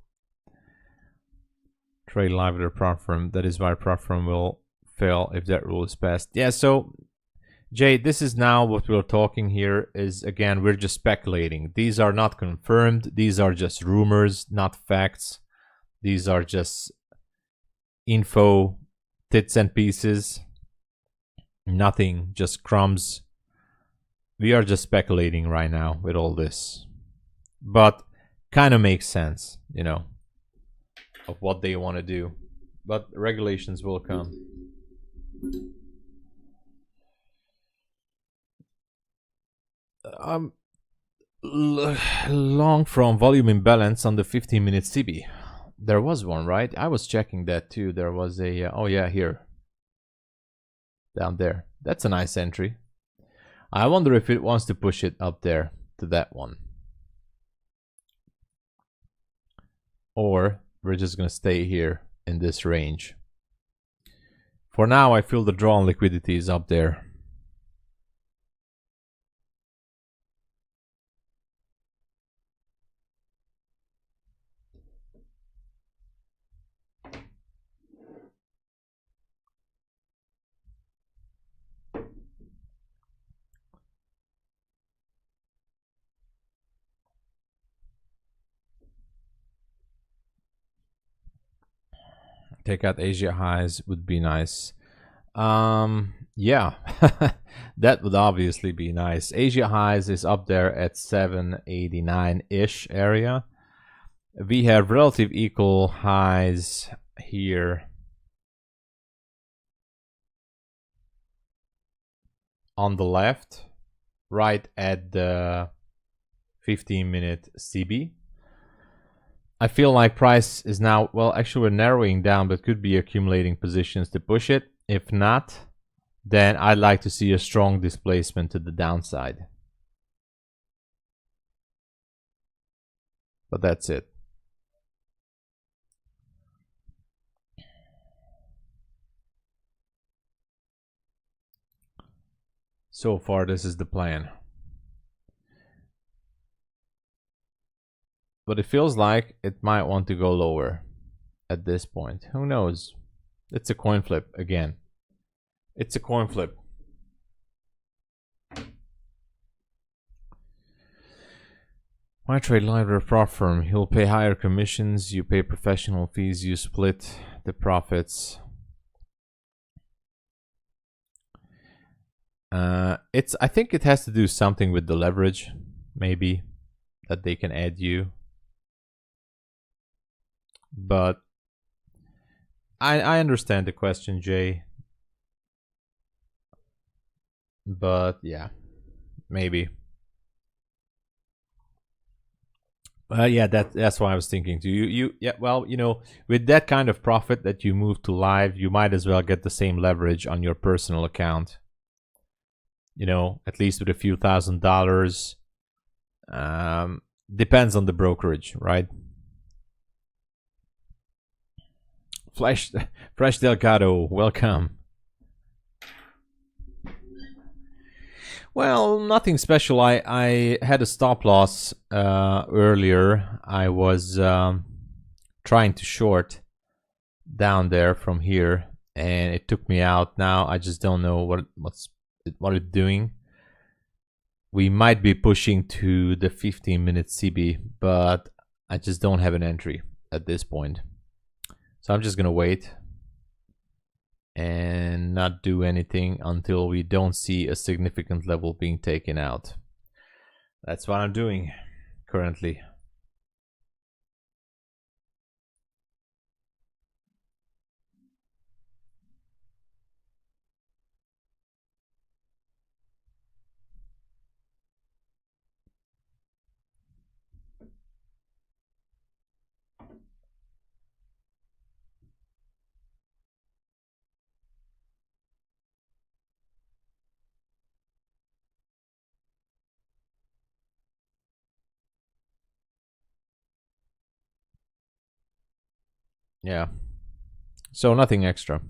Trade live with their prop firm. That is why prop firm will fail if that rule is passed. Yeah, so Jay, this is now what we're talking here is, again, we're just speculating. These are not confirmed. These are just rumors, not facts. These are just info, tits and pieces. Nothing, just crumbs. We are just speculating right now with all this. But kind of makes sense, you know, of what they want to do. But regulations will come. Long from volume imbalance on the 15-minute CB. There was one, right? I was checking that too. There was a oh yeah, here, down there. That's a nice entry. I wonder if it wants to push it up there to that one, or we're just gonna stay here in this range. For now, I feel the draw on liquidity is up there. Take out Asia highs would be nice. Yeah, that would obviously be nice. Asia highs is up there at 789-ish area. We have relative equal highs here on the left, right at the 15-minute CB. I feel like price is now, well, actually we're narrowing down, but could be accumulating positions to push it. If not, then I'd like to see a strong displacement to the downside. But that's it. So far, this is the plan. But it feels like it might want to go lower at this point. Who knows? It's a coin flip again. It's a coin flip. MyTrade library prop firm. He'll pay higher commissions. You pay professional fees. You split the profits. I think it has to do something with the leverage, maybe, that they can add you. But I understand the question, Jay. But yeah, maybe. Yeah, that's what I was thinking too. Yeah, well, you know, with that kind of profit that you move to live, you might as well get the same leverage on your personal account. You know, at least with a few $1,000s. Depends on the brokerage, right? Fresh Delgado, welcome. Well, nothing special. I had a stop loss earlier. I was trying to short down there from here, and it took me out. Now I just don't know what it's doing. We might be pushing to the 15-minute CB, but I just don't have an entry at this point. So I'm just gonna wait and not do anything until we don't see a significant level being taken out. That's what I'm doing currently. Yeah. So nothing extra.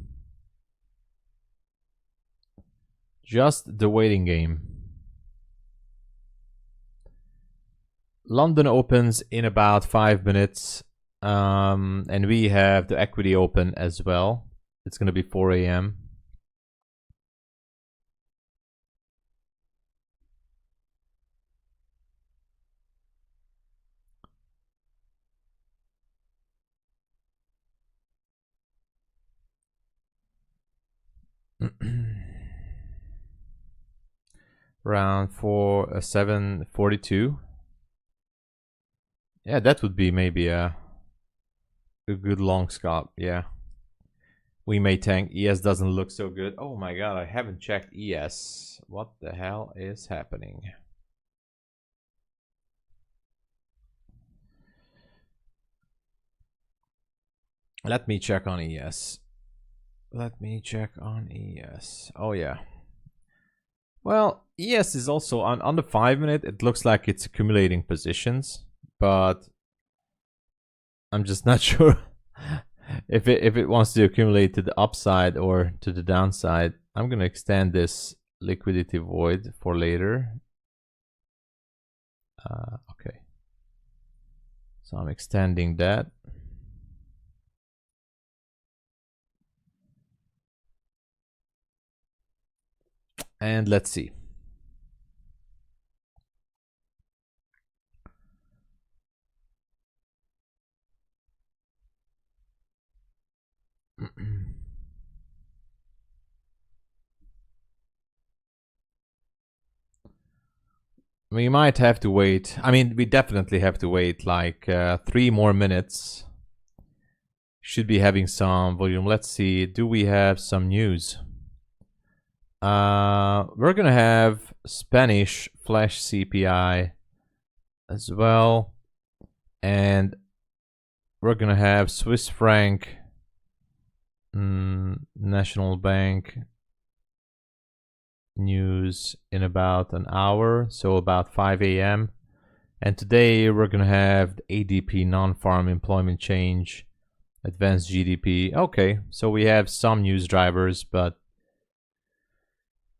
Just the waiting game. London opens in about 5 minutes. And we have the equity open as well. It's going to be 4 a.m. Around 7:42. Yeah, that would be maybe a good long scalp. Yeah. We may tank. ES doesn't look so good. Oh my god, I haven't checked ES. What the hell is happening? Let me check on ES. Let me check on ES. Oh yeah. Well, ES is also on the 5 minute. It looks like it's accumulating positions, but I'm just not sure if it wants to accumulate to the upside or to the downside. I'm gonna extend this liquidity void for later. Okay, so I'm extending that. And let's see. We might have to wait. I mean, we definitely have to wait like 3 more minutes. Should be having some volume. Let's see. Do we have some news? We're gonna have Spanish flash CPI as well, and we're gonna have Swiss franc, National Bank news in about an hour, so about 5 a.m. And today we're gonna have the ADP non-farm employment change, advanced GDP. Okay, so we have some news drivers, but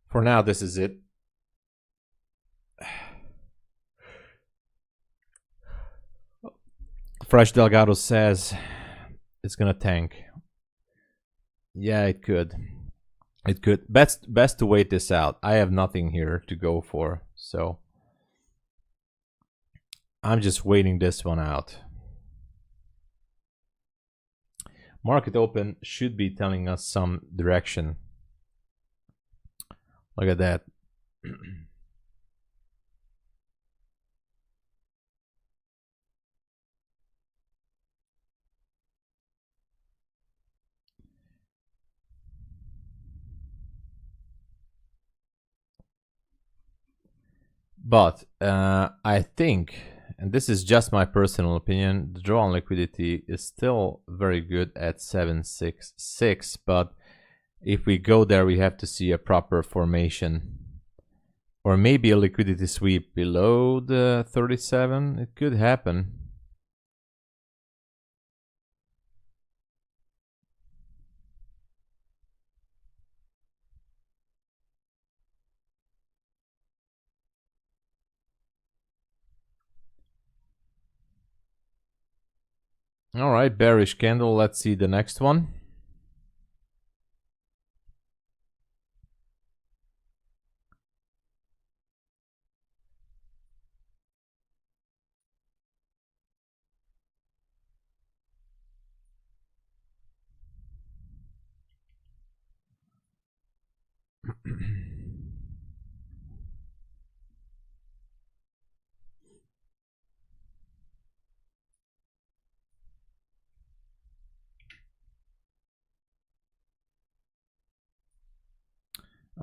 for now this is it. Fresh Delgado says it's gonna tank. Yeah, it could. It could. Best to wait this out. I have nothing here to go for, so I'm just waiting this one out. Market open should be telling us some direction. Look at that. But I think, and this is just my personal opinion, the draw on liquidity is still very good at 766, but if we go there, we have to see a proper formation. Or maybe a liquidity sweep below the 37. It could happen. All right, bearish candle. Let's see the next one.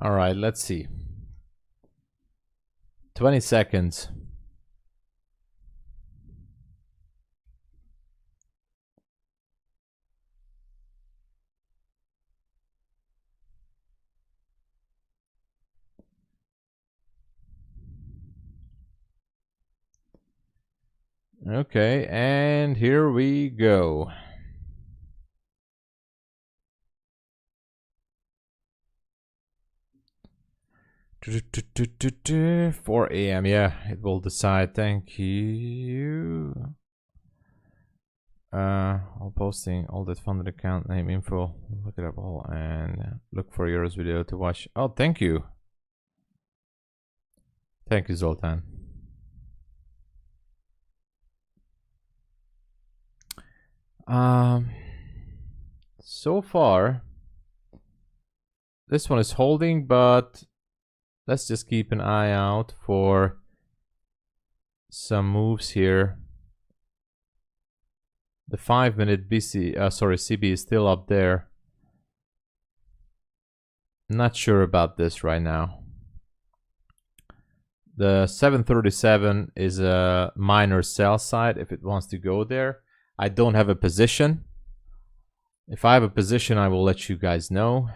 All right, let's see. 20 seconds. Okay, and here we go. 4 a.m. Yeah, it will decide. Thank you. All posting all that funded account name info. Look it up all and look for yours video to watch. Oh, thank you. Thank you, Zoltan. So far, this one is holding, but let's just keep an eye out for some moves here. The 5-minute CB is still up there. Not sure about this right now. The 737 is a minor sell side if it wants to go there. I don't have a position. If I have a position, I will let you guys know.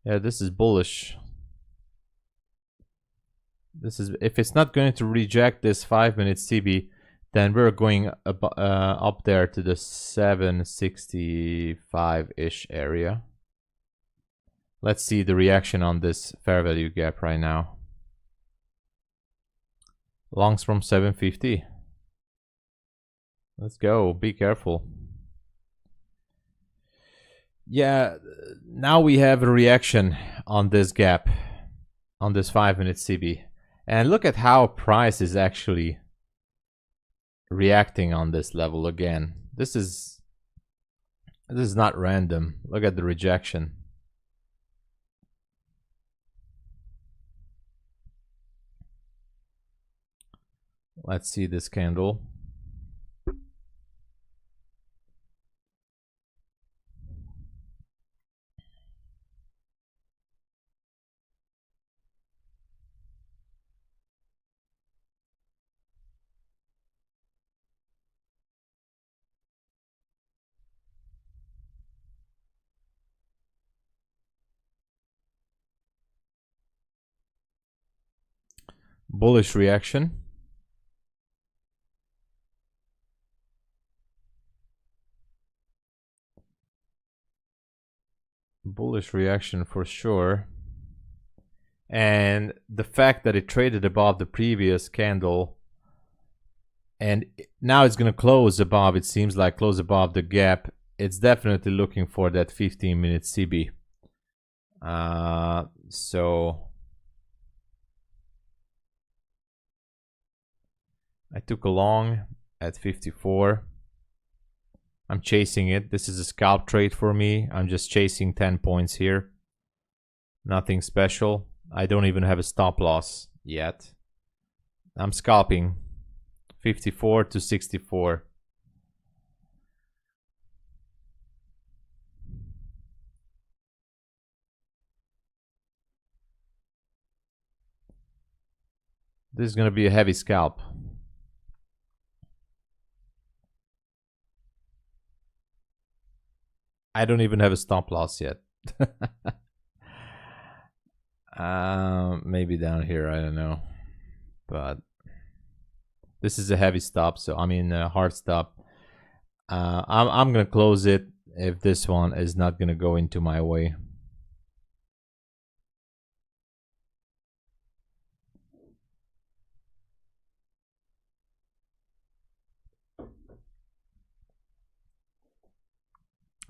Yeah, this is bullish. This is, if it's not going to reject this 5-minute CB, then we're going up there to the 765-ish area. Let's see the reaction on this fair value gap right now. Longs from 750. Let's go. Be careful. Yeah, now we have a reaction on this gap, on this 5-minute CB. And look at how price is actually reacting on this level again. This is not random. Look at the rejection. Let's see this candle. Bullish reaction. Bullish reaction for sure. And the fact that it traded above the previous candle and now it's going to close above, it seems like close above the gap. It's definitely looking for that 15-minute CB. So I took a long at 54. I'm chasing it. This is a scalp trade for me. I'm just chasing 10 points here. Nothing special. I don't even have a stop loss yet. I'm scalping 54 to 64. This is going to be a heavy scalp. I don't even have a stop loss yet. Maybe down here, I don't know. But this is a heavy stop, so I mean a hard stop. I'm gonna close it if this one is not gonna go into my way.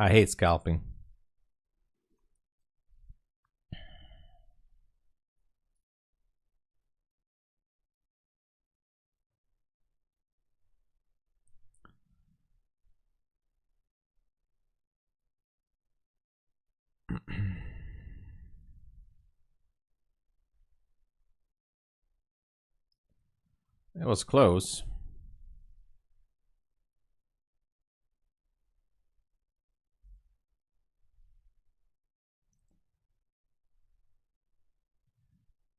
I hate scalping. It was close.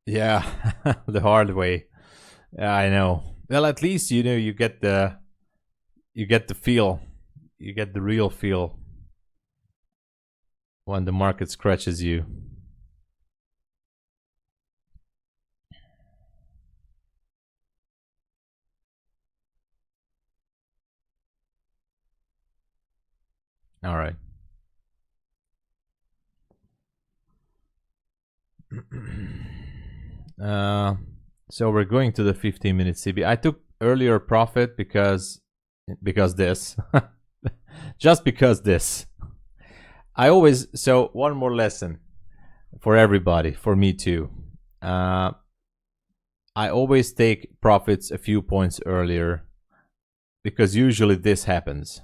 Yeah, the hard way. Yeah, I know. Well, at least you know you get the feel. You get the real feel when the market scratches you. All right. So we're going to the 15-minute CB. I took earlier profit because this. Just because this. So one more lesson for everybody, for me too. I always take profits a few points earlier because usually this happens.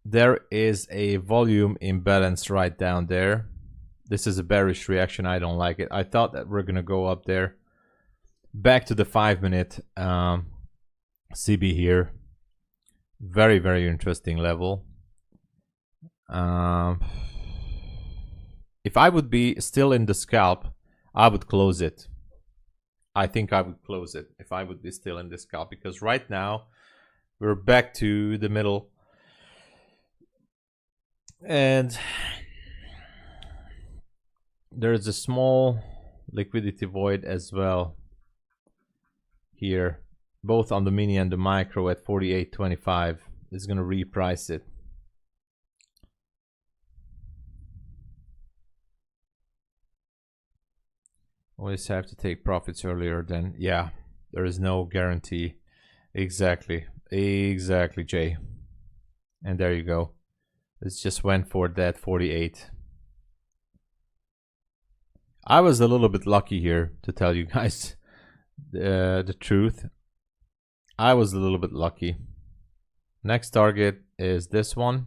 There is a volume imbalance right down there. This is a bearish reaction. I don't like it. I thought that we're gonna go up there. Back to the 5-minute CB here. Very, very interesting level. If I would be still in the scalp, I would close it. I think I would close it if I would be still in the scalp, because right now we're back to the middle. And there's a small liquidity void as well here, both on the mini and the micro at 48.25. It's going to reprice it. Always have to take profits earlier than, yeah, there is no guarantee. Exactly, Jay. And there you go. It just went for that 48. I was a little bit lucky here, to tell you guys the truth. I was a little bit lucky. Next target is this one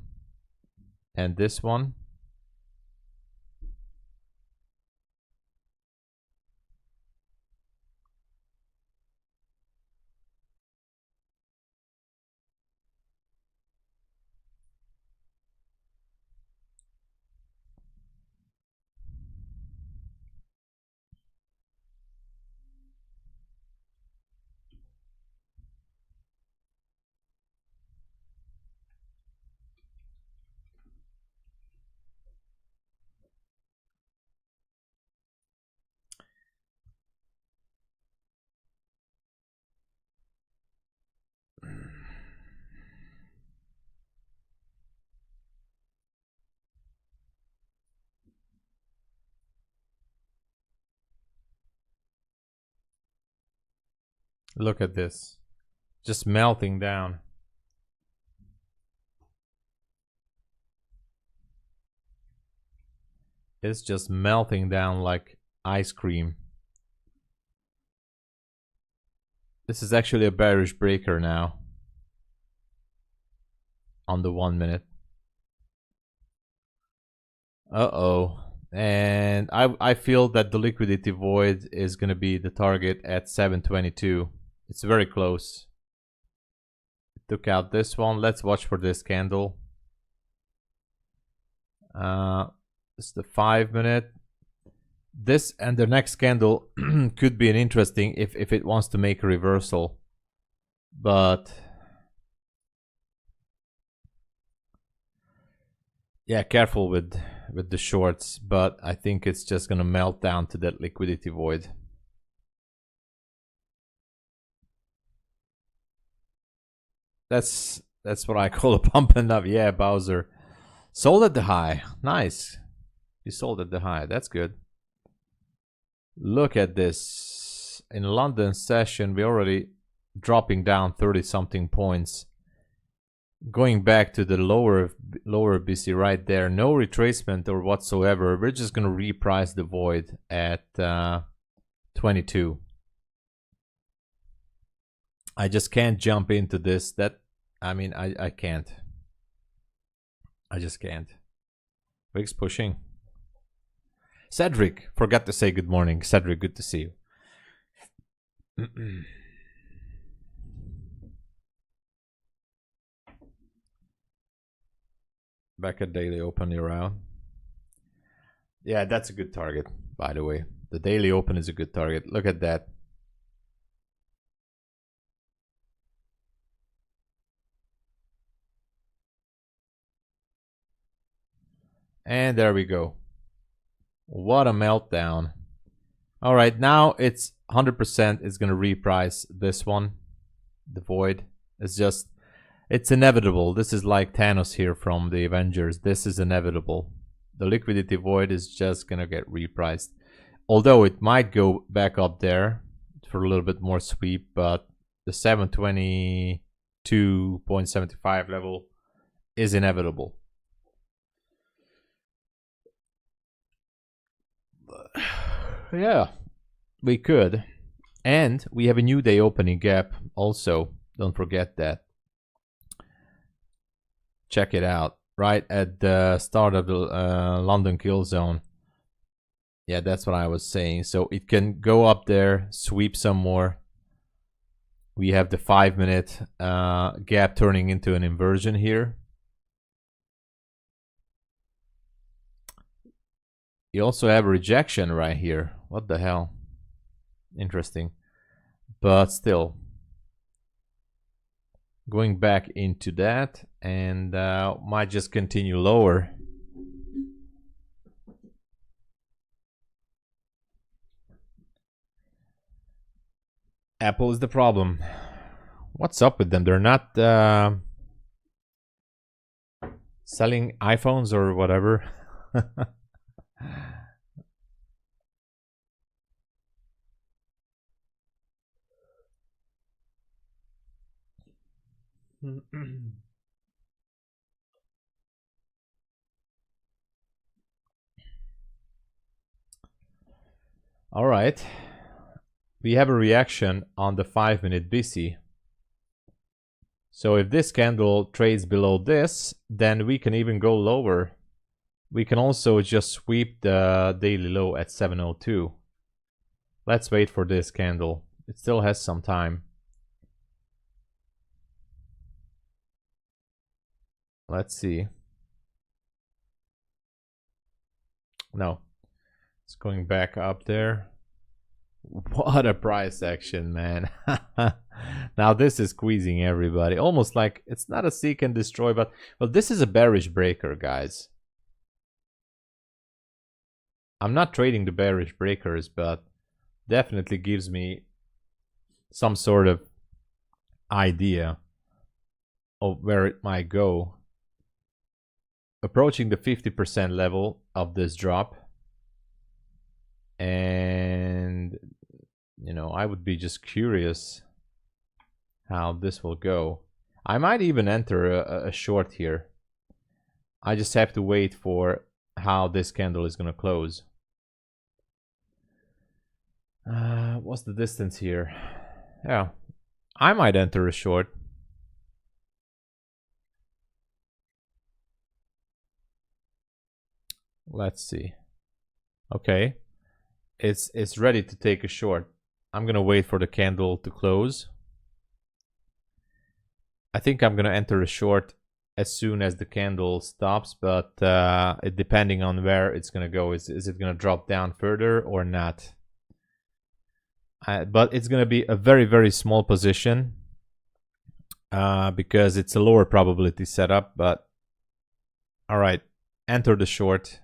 and this one. Look at this, just melting down. It's just melting down like ice cream. This is actually a bearish breaker now on the 1 minute. Uh-oh. And I feel that the liquidity void is going to be the target at 722. It's very close. Took out this one. Let's watch for this candle. It's the 5 minute. This and the next candle could be an interesting if it wants to make a reversal. But yeah, careful with the shorts, but I think it's just gonna melt down to that liquidity void. That's what I call a pump and up. Yeah, Bowser sold at the high. Nice, you sold at the high. That's good. Look at this. In London session, we already dropping down 30 something points. Going back to the lower BC right there. No retracement or whatsoever. We're just gonna reprice the void at 22. I just can't jump into this. I can't. I just can't. Wig's pushing. Cedric, forgot to say good morning. Cedric, good to see you. Back at daily open around. Yeah, that's a good target, by the way. The daily open is a good target. Look at that. And there we go. What a meltdown. All right, now it's 100% is going to reprice this one, the void. It's inevitable. This is like Thanos here from the Avengers. This is inevitable. The liquidity void is just going to get repriced. Although it might go back up there for a little bit more sweep, but the 722.75 level is inevitable. Yeah, we could. And we have a new day opening gap also. Don't forget that. Check it out. Right at the start of the London kill zone. Yeah, that's what I was saying. So it can go up there, sweep some more. We have the 5-minute gap turning into an inversion here. You also have a rejection right here. What the hell? Interesting. But still, going back into that, and might just continue lower. Apple is the problem. What's up with them? They're not selling iPhones or whatever. All right. We have a reaction on the 5-minute BC. So if this candle trades below this, then we can even go lower. We can also just sweep the daily low at 702. Let's wait for this candle. It still has some time. Let's see. No. It's going back up there. What a price action, man. Now this is squeezing everybody. Almost like it's not a seek and destroy, but well, this is a bearish breaker, guys. I'm not trading the bearish breakers, but definitely gives me some sort of idea of where it might go. Approaching the 50% level of this drop. And you know, I would be just curious how this will go. I might even enter a short here. I just have to wait for how this candle is going to close. What's the distance here? Yeah, I might enter a short. Let's see. Okay, it's ready to take a short. I'm gonna wait for the candle to close. I think I'm gonna enter a short as soon as the candle stops, but it depending on where it's gonna go. Is it gonna drop down further or not? But it's gonna be a very, very small position because it's a lower probability setup. But all right, enter the short.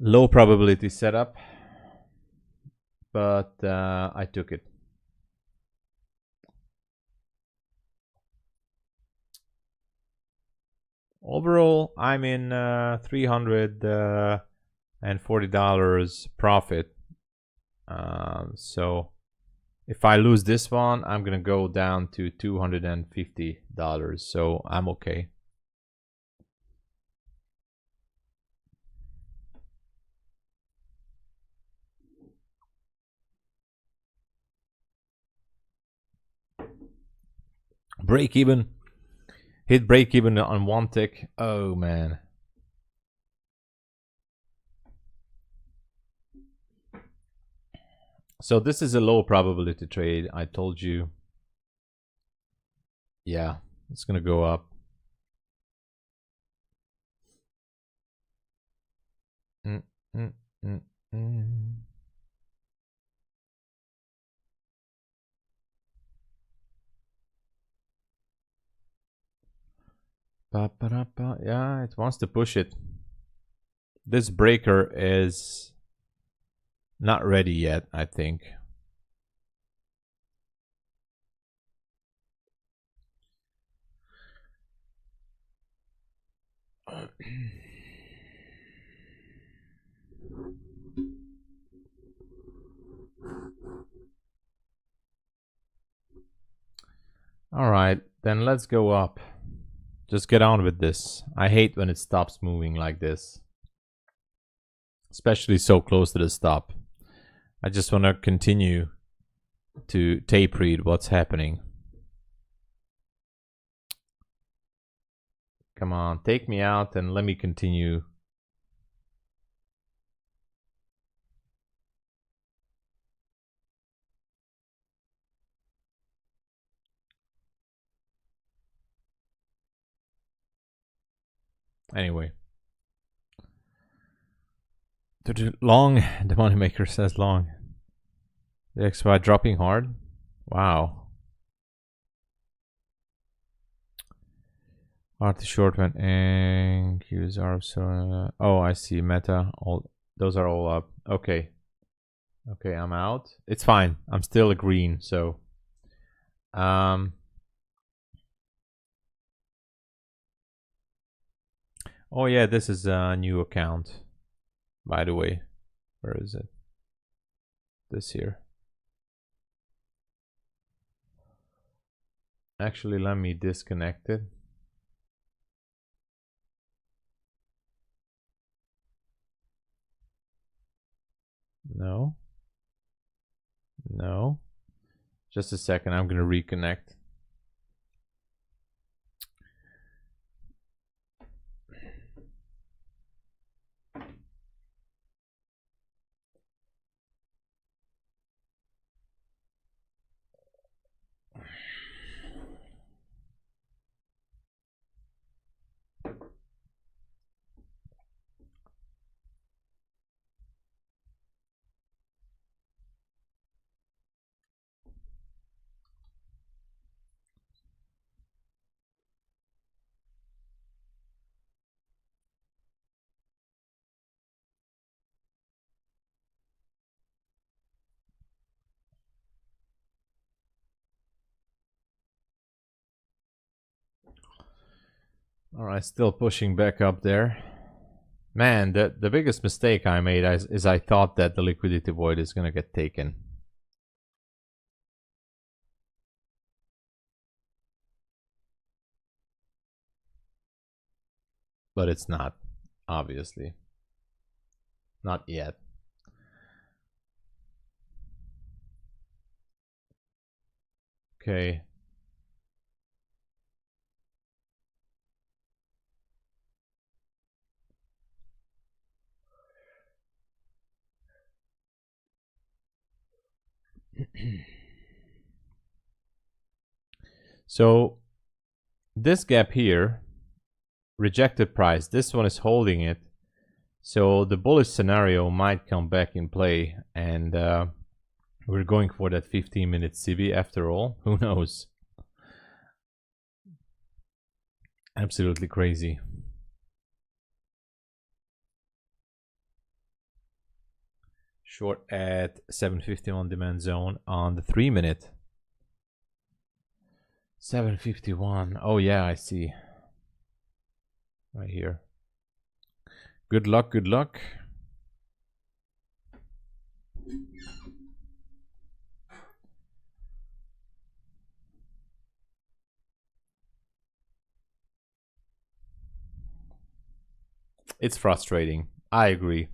Low probability setup, but I took it. Overall, I'm in $340 profit. So if I lose this one, I'm gonna go down to $250. So I'm okay. Break even. Hit break even on one tick. Oh man. So this is a low probability trade. I told you. Yeah, it's gonna go up. Yeah, it wants to push it. This breaker is not ready yet, I think. All right, then let's go up. Just get on with this. I hate when it stops moving like this, especially so close to the stop. I just want to continue to tape read what's happening. Come on, take me out and let me continue. Anyway. Long, the moneymaker says long. The XY dropping hard. Wow. Art short went and Q's are so. Oh, I see. Meta. All those are all up. Okay. Okay, I'm out. It's fine. I'm still a green. So. Oh yeah, this is a new account. By the way, where is it? This here. Actually, let me disconnect it. No. No. Just a second, I'm gonna reconnect. All right, still pushing back up there. Man, the biggest mistake I made is I thought that the liquidity void is gonna get taken. But it's not, obviously. Not yet. Okay. So this gap here, rejected price, this one is holding it. So the bullish scenario might come back in play, and we're going for that 15-minute CB after all. Who knows? Absolutely crazy. Short at 750 on demand zone on the 3-minute. 751. Oh yeah, I see. Right here. Good luck, good luck. It's frustrating. I agree.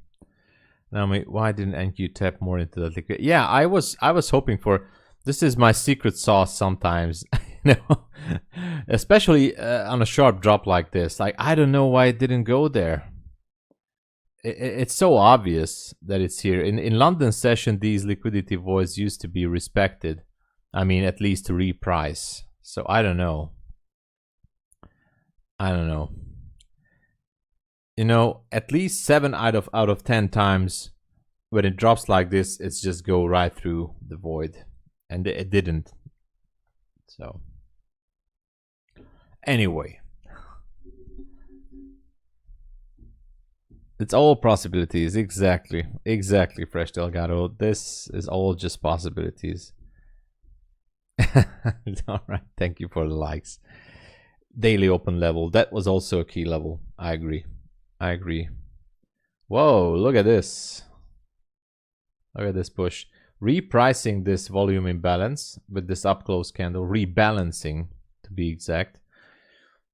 Now, why didn't NQ tap more into the liquid? Yeah, I was hoping for. This is my secret sauce sometimes, you know, especially on a sharp drop like this. Like, I don't know why it didn't go there. It's so obvious that it's here. In London session, these liquidity voids used to be respected. I mean, at least to reprice. So I don't know. I don't know. You know, at least 7 out of 10 times when it drops like this, it's just go right through the void, and it didn't. So anyway, It's all possibilities. Exactly. Exactly, Fresh Delgado. This is all just possibilities. All right. Thank you for the likes. Daily open level. That was also a key level. I agree. I agree. Whoa, look at this. Look at this push. Repricing this volume imbalance with this up close candle. Rebalancing, to be exact.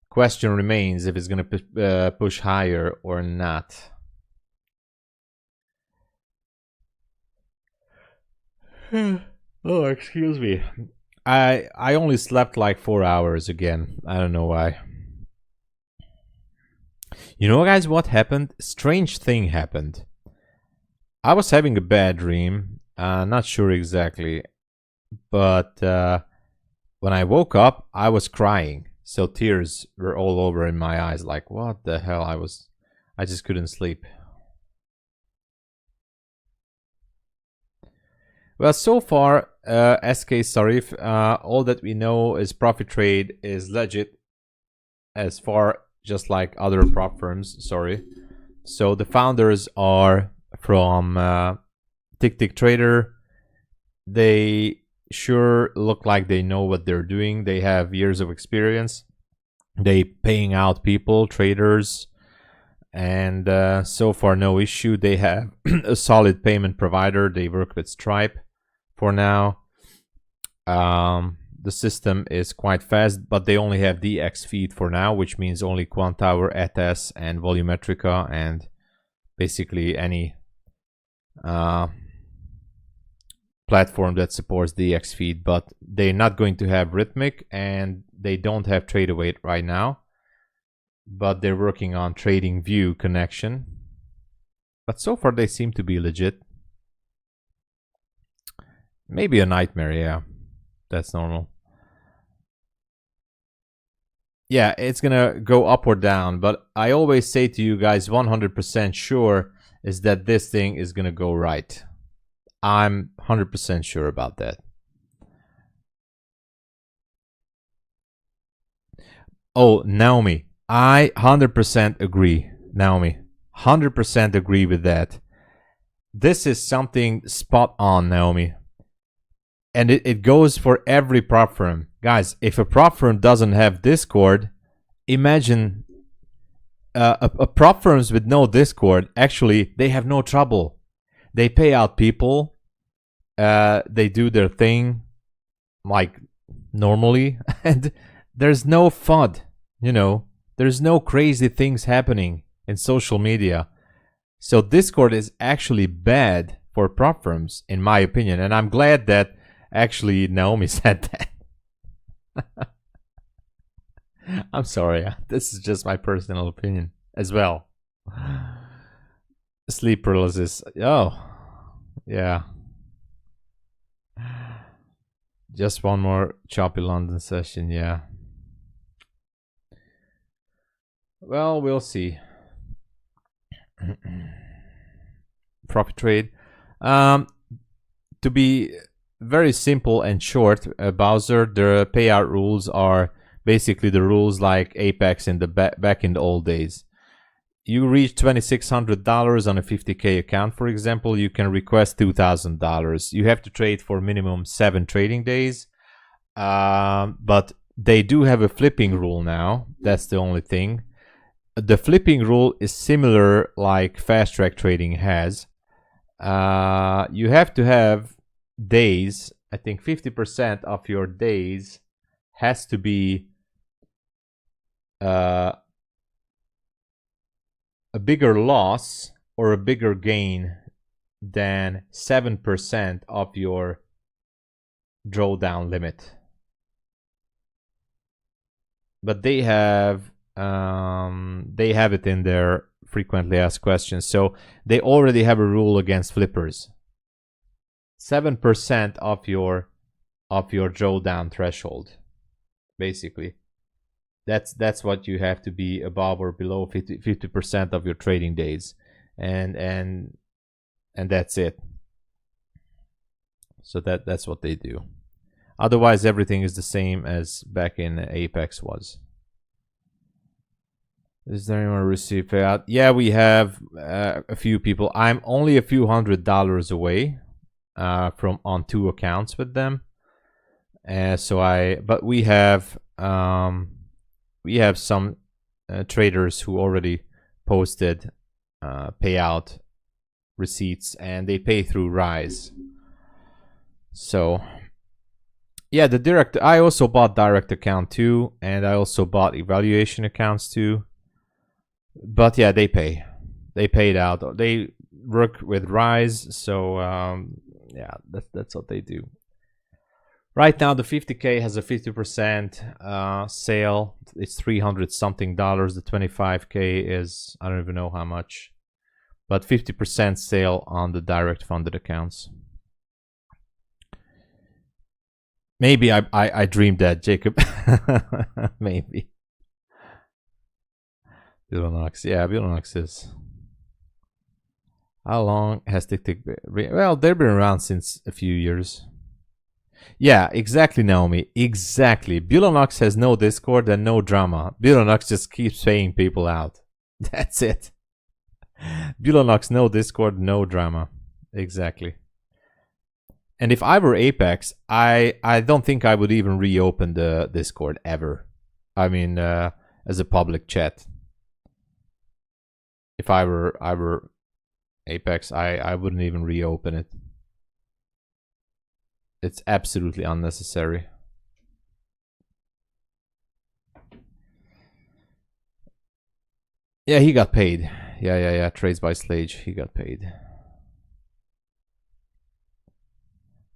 Question remains if it's going to push higher or not. Oh, excuse me. I only slept like 4 hours again. I don't know why. You know, guys, what happened? Strange thing happened. I was having a bad dream. Not sure exactly. But when I woke up, I was crying. So tears were all over in my eyes. Like, what the hell? I just couldn't sleep. Well, so far, SK Sarif, all that we know is ProfiTrade is legit as far just like other prop firms, sorry. So the founders are from Tick Trader. They sure look like they know what they're doing. They have years of experience. They paying out people, traders, and so far no issue. They have a solid payment provider. They work with Stripe for now. The system is quite fast, but they only have DX feed for now, which means only Quantower, ETS, and Volumetrica, and basically any platform that supports DX feed. But they're not going to have Rhythmic, and they don't have TradeAway right now. But they're working on Trading View connection. But so far they seem to be legit. Maybe a nightmare, yeah. That's normal. Yeah, it's gonna go up or down, but I always say to you guys, 100% sure is that this thing is gonna go right. I'm 100% sure about that. Oh, Naomi, I 100% agree. Naomi, 100% agree with that. This is something spot on, Naomi. And it goes for every prop firm. Guys, if a prop firm doesn't have Discord, imagine a prop firms with no Discord, actually, they have no trouble. They pay out people. They do their thing like normally. And there's no FUD, you know. There's no crazy things happening in social media. So Discord is actually bad for prop firms, in my opinion. And I'm glad that actually Naomi said that. I'm sorry. This is just my personal opinion as well. Sleep paralysis. Oh, yeah. Just one more choppy London session, yeah. Well, we'll see. ProfiTrade. To be very simple and short, Bowser, the payout rules are basically the rules like Apex in the back in the old days. You reach $2,600 on a 50K account, for example, you can request $2,000. You have to trade for minimum 7 trading days. But they do have a flipping rule now. That's the only thing. The flipping rule is similar like fast track trading has. You have to have days, I think 50% of your days has to be a bigger loss or a bigger gain than 7% of your drawdown limit. But they have it in their frequently asked questions. So they already have a rule against flippers. 7% of your drawdown threshold, basically. That's what you have to be above or below 50% of your trading days, and that's it. So that's what they do. Otherwise, everything is the same as back in Apex was. Is there anyone receive payout? Yeah, we have a few people. I'm only a few $100 away from on 2 accounts with them. But we have some traders who already posted payout receipts, and they pay through Rise. So yeah, the direct, I also bought direct account too, and I also bought evaluation accounts too. But yeah, they paid out. They work with Rise, so yeah, that's what they do. Right now, the 50K has a 50% sale. It's $300 something. The 25K is, I don't even know how much, but 50% sale on the direct funded accounts. Maybe I dreamed that, Jacob. Maybe. Bulenox, yeah, Bulenox is. How long has TickTick been? Well, they've been around since a few years. Yeah, exactly, Naomi. Exactly. Bulenox has no Discord and no drama. Bulenox just keeps paying people out. That's it. Bulenox, no Discord, no drama. Exactly. And if I were Apex, I don't think I would even reopen the Discord ever. I mean, as a public chat. If I were Apex, I wouldn't even reopen it. It's absolutely unnecessary. Yeah, he got paid. Yeah. Trades by Slage, he got paid.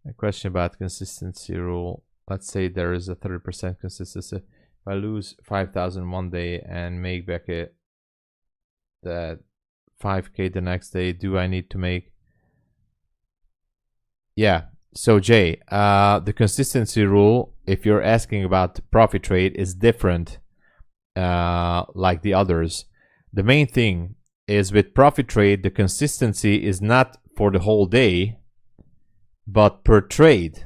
A question about consistency rule. Let's say there is a 30% consistency. If I lose 5,000 one day and make back that 5K the next day, do I need to make? Yeah. So Jay, the consistency rule, if you're asking about ProfiTrade, is different like the others. The main thing is with ProfiTrade, the consistency is not for the whole day, but per trade.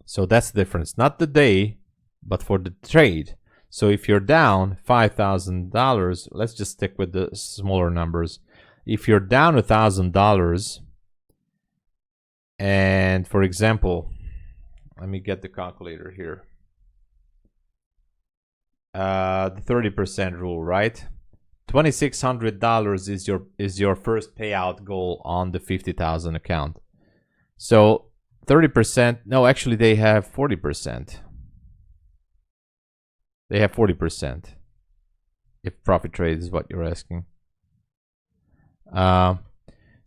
So that's the difference. Not the day, but for the trade. So if you're down $5,000, let's just stick with the smaller numbers. If you're down $1,000, and for example, let me get the calculator here. The 30% rule, right? $2,600 is your first payout goal on the 50,000 account. So 30%, no, actually they have 40%. They have 40%. If ProfiTrade is what you're asking. So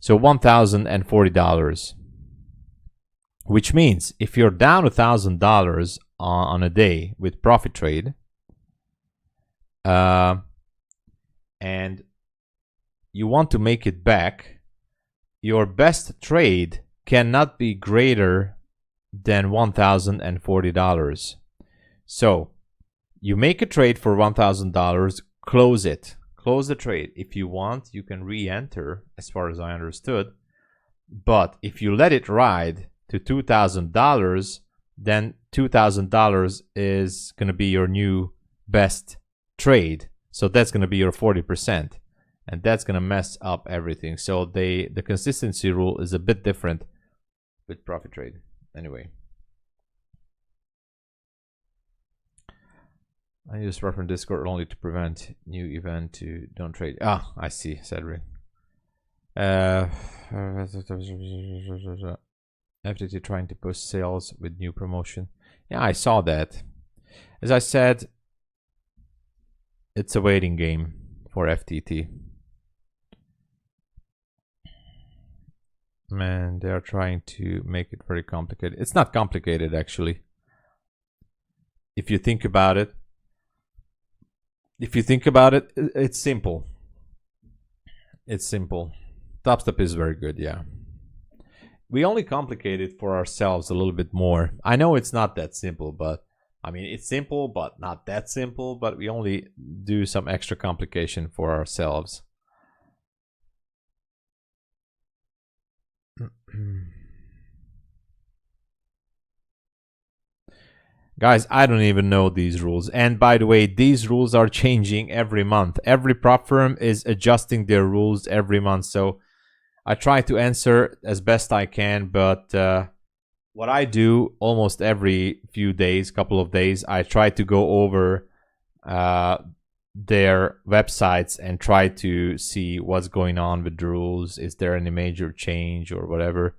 $1,040. Which means if you're down $1,000 on a day with ProfiTrade, and you want to make it back, your best trade cannot be greater than $1,040. So you make a trade for $1,000, close it. Close the trade. If you want, you can re-enter, as far as I understood. But if you let it ride to $2,000, then $2,000 is going to be your new best trade. So that's going to be your 40%. And that's going to mess up everything. So the consistency rule is a bit different with ProfiTrade. Anyway. I use reference Discord only to prevent new event to don't trade. Ah, I see, Cedric. FTT trying to push sales with new promotion. Yeah, I saw that. As I said, it's a waiting game for FTT. Man, they are trying to make it very complicated. It's not complicated, actually. If you think about it, it's simple. It's simple. TopStep is very good, yeah. We only complicate it for ourselves a little bit more. I know it's not that simple, but I mean, it's simple, but not that simple, but we only do some extra complication for ourselves. Guys, I don't even know these rules. And by the way, these rules are changing every month. Every prop firm is adjusting their rules every month. So I try to answer as best I can, but what I do almost every few days, couple of days, I try to go over their websites and try to see what's going on with the rules. Is there any major change or whatever?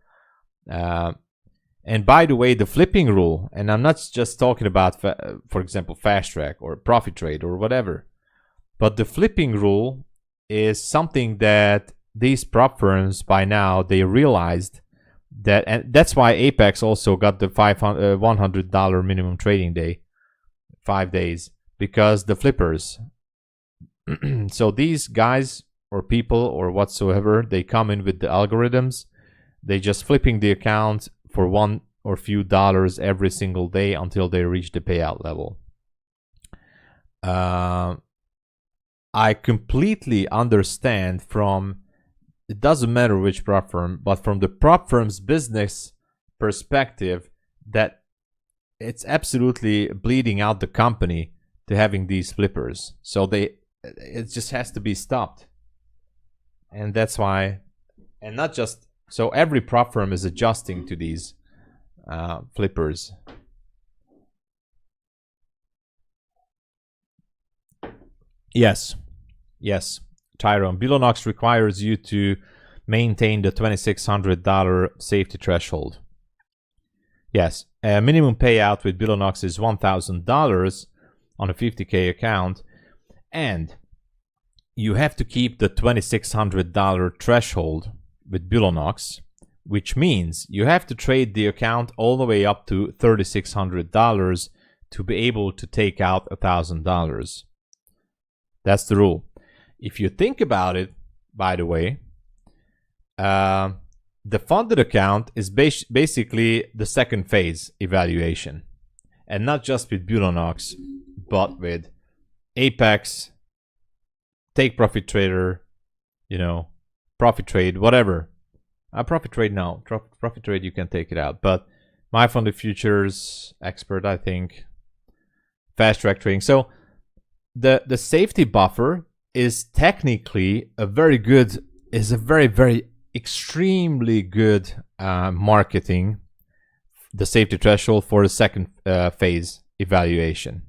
And by the way, the flipping rule, and I'm not just talking about, for example, Fast Track or ProfiTrade or whatever, but the flipping rule is something that these prop firms by now, they realized that, and that's why Apex also got the $100 minimum trading day, 5 days, because the flippers. So these guys or people or whatsoever, they come in with the algorithms. They just flipping the account for $1 or few dollars every single day until they reach the payout level. I completely understand from, it doesn't matter which prop firm, but from the prop firm's business perspective, that it's absolutely bleeding out the company to having these flippers. So it just has to be stopped. And that's why, and not just, so every prop firm is adjusting to these flippers. Yes, Tyrone. Bulenox requires you to maintain the $2,600 safety threshold. Yes, a minimum payout with Bulenox is $1,000 on a 50K account, and you have to keep the $2,600 threshold with Bulenox, which means you have to trade the account all the way up to $3,600 to be able to take out $1,000. That's the rule. If you think about it, by the way, the funded account is basically the second phase evaluation, and not just with Bulenox, but with Apex, Take Profit Trader, you know, ProfiTrade, whatever. ProfiTrade now. ProfiTrade, you can take it out. But MyFundedFutures, Expert, I think. Fast Track Trading. So the safety buffer is technically a very, very extremely good marketing, the safety threshold for the second phase evaluation.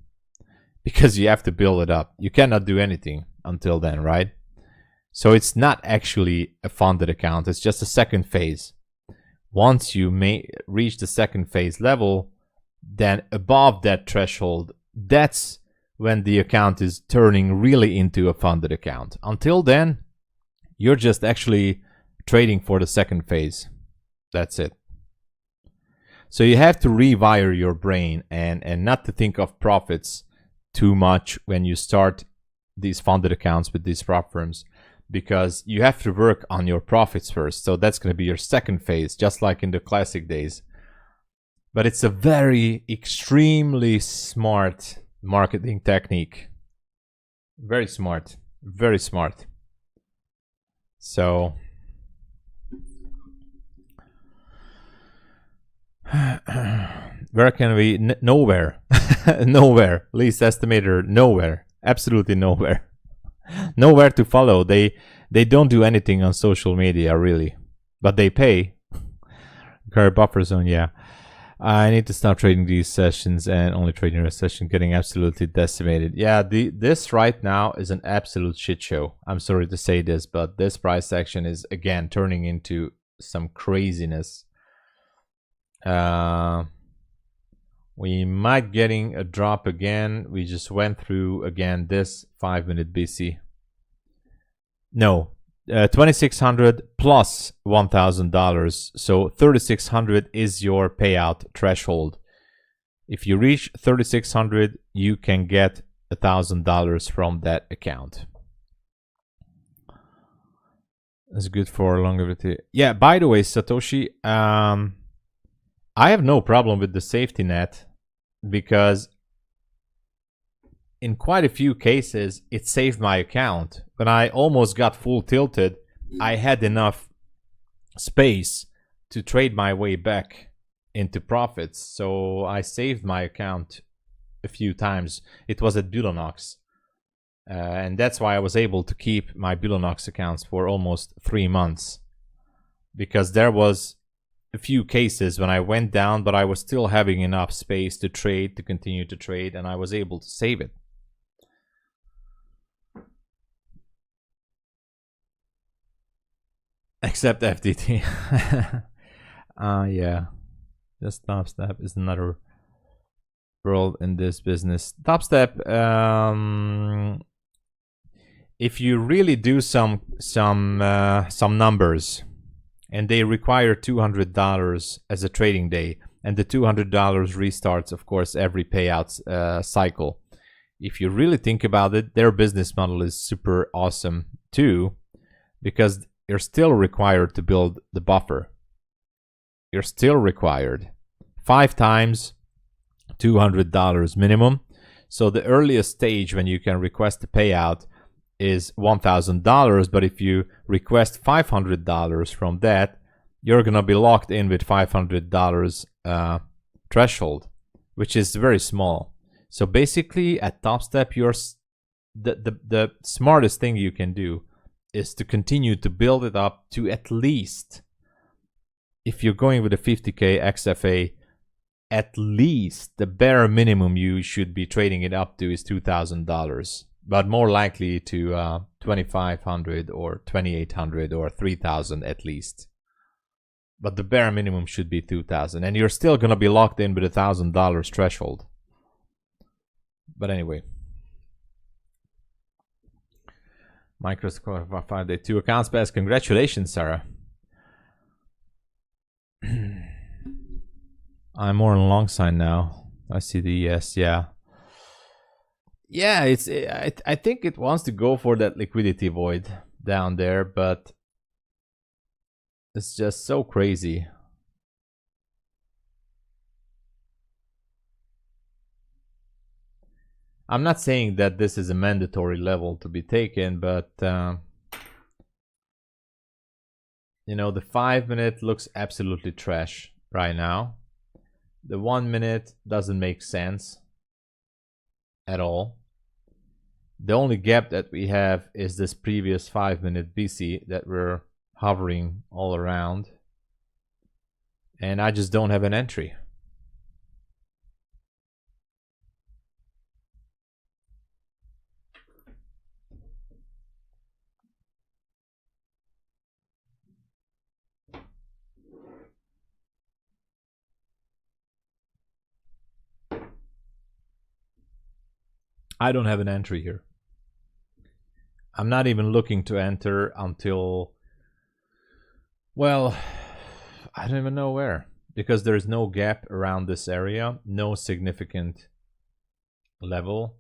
Because you have to build it up. You cannot do anything until then, right? So it's not actually a funded account. It's just a second phase. Once you may reach the second phase level, then above that threshold, that's when the account is turning really into a funded account. Until then, you're just actually trading for the second phase. That's it. So you have to rewire your brain and not to think of profits too much when you start these funded accounts with these prop firms, because you have to work on your profits first. So that's going to be your second phase, just like in the classic days. But it's a very extremely smart marketing technique. Very smart. Very smart. So where can we? Nowhere. Nowhere. Least estimator, nowhere. Absolutely nowhere. Nowhere to follow. They don't do anything on social media, really. But they pay. Current buffer zone, yeah. I need to stop trading these sessions and only trading a session, getting absolutely decimated. Yeah, this right now is an absolute shit show. I'm sorry to say this, but this price action is again turning into some craziness. We might getting a drop again. We just went through again this 5-minute BC. No, 2,600 plus $1,000. So 3,600 is your payout threshold. If you reach 3,600, you can get $1,000 from that account. That's good for longevity. Yeah, by the way, Satoshi, I have no problem with the safety net, because in quite a few cases it saved my account. When I almost got full tilted, I had enough space to trade my way back into profits. So I saved my account a few times. It was at Bulenox. And that's why I was able to keep my Bulenox accounts for almost 3 months. Because there was a few cases when I went down, but I was still having enough space to trade, to continue to trade, and I was able to save it. Except FTT. Yeah. Just TopStep is another world in this business. TopStep, if you really do some numbers, and they require $200 as a trading day, and the $200 restarts, of course, every payout cycle. If you really think about it, their business model is super awesome too, because you're still required to build the buffer. You're still required 5 times $200 minimum. So the earliest stage when you can request a payout is $1,000, but if you request $500 from that, you're gonna be locked in with $500 threshold, which is very small. So basically, at TopStep, the smartest thing you can do is to continue to build it up to at least, if you're going with a 50K XFA, at least the bare minimum you should be trading it up to is $2,000, but more likely to 2,500 or 2,800 or 3,000 at least. But the bare minimum should be 2,000, and you're still gonna be locked in with $1,000 threshold. But anyway, Microsoft 5-day 2 accounts pass. Congratulations, Sarah. I'm more on the long side now. I see the yes, yeah. Yeah, I think it wants to go for that liquidity void down there, but it's just so crazy. I'm not saying that this is a mandatory level to be taken, but you know, the 5 minute looks absolutely trash right now. The 1 minute doesn't make sense at all. The only gap that we have is this previous 5 minute BC that we're hovering all around, and I just don't have an entry. I don't have an entry here. I'm not even looking to enter until, well, I don't even know where, because there's no gap around this area, no significant level.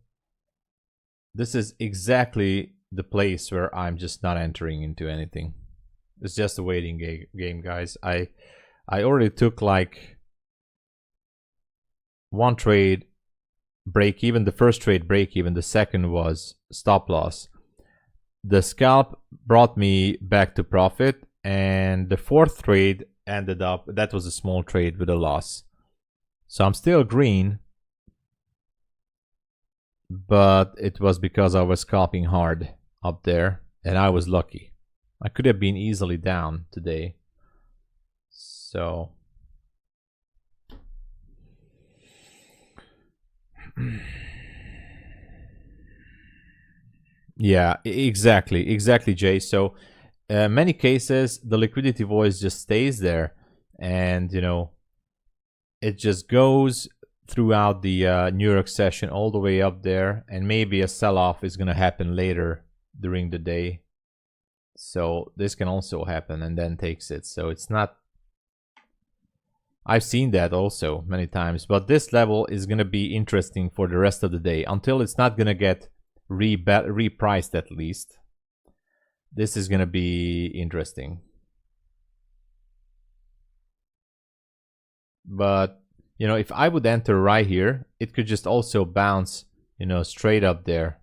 This is exactly the place where I'm just not entering into anything. It's just a waiting game, guys. I already took like one trade break even, the first trade break even, the second was stop loss. The scalp brought me back to profit, and the fourth trade ended up, that was a small trade with a loss. So I'm still green, but it was because I was scalping hard up there, and I was lucky. I could have been easily down today. So yeah, exactly, Jay. So many cases the liquidity voice just stays there, and you know, it just goes throughout the New York session all the way up there, and maybe a sell-off is going to happen later during the day. So this can also happen and then takes it. So it's not, I've seen that also many times, but this level is going to be interesting for the rest of the day until it's not going to get repriced at least. This is going to be interesting. But, you know, if I would enter right here, it could just also bounce, you know, straight up there,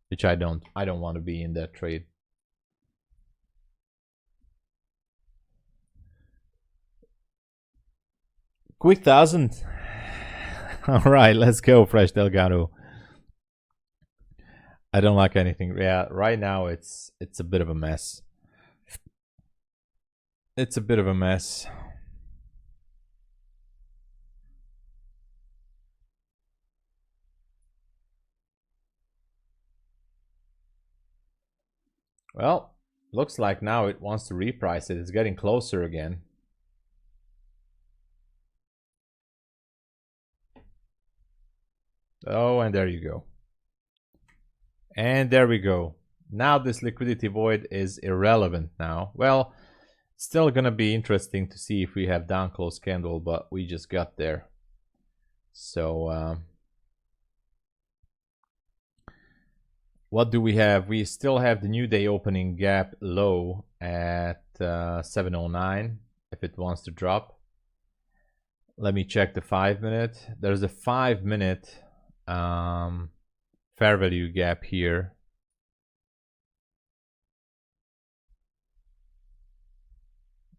which I don't want to be in that trade. Quick 1,000. All right, let's go, Fresh Delgado. I don't like anything. Yeah, right now it's a bit of a mess. It's a bit of a mess. Well, looks like now it wants to reprice it. It's getting closer again. Oh, and there you go. And there we go. Now this liquidity void is irrelevant now. Well, still gonna be interesting to see if we have down close candle, but we just got there. So what do we have? We still have the new day opening gap low at 709 if it wants to drop. Let me check the 5-minute. There's a 5-minute fair value gap here.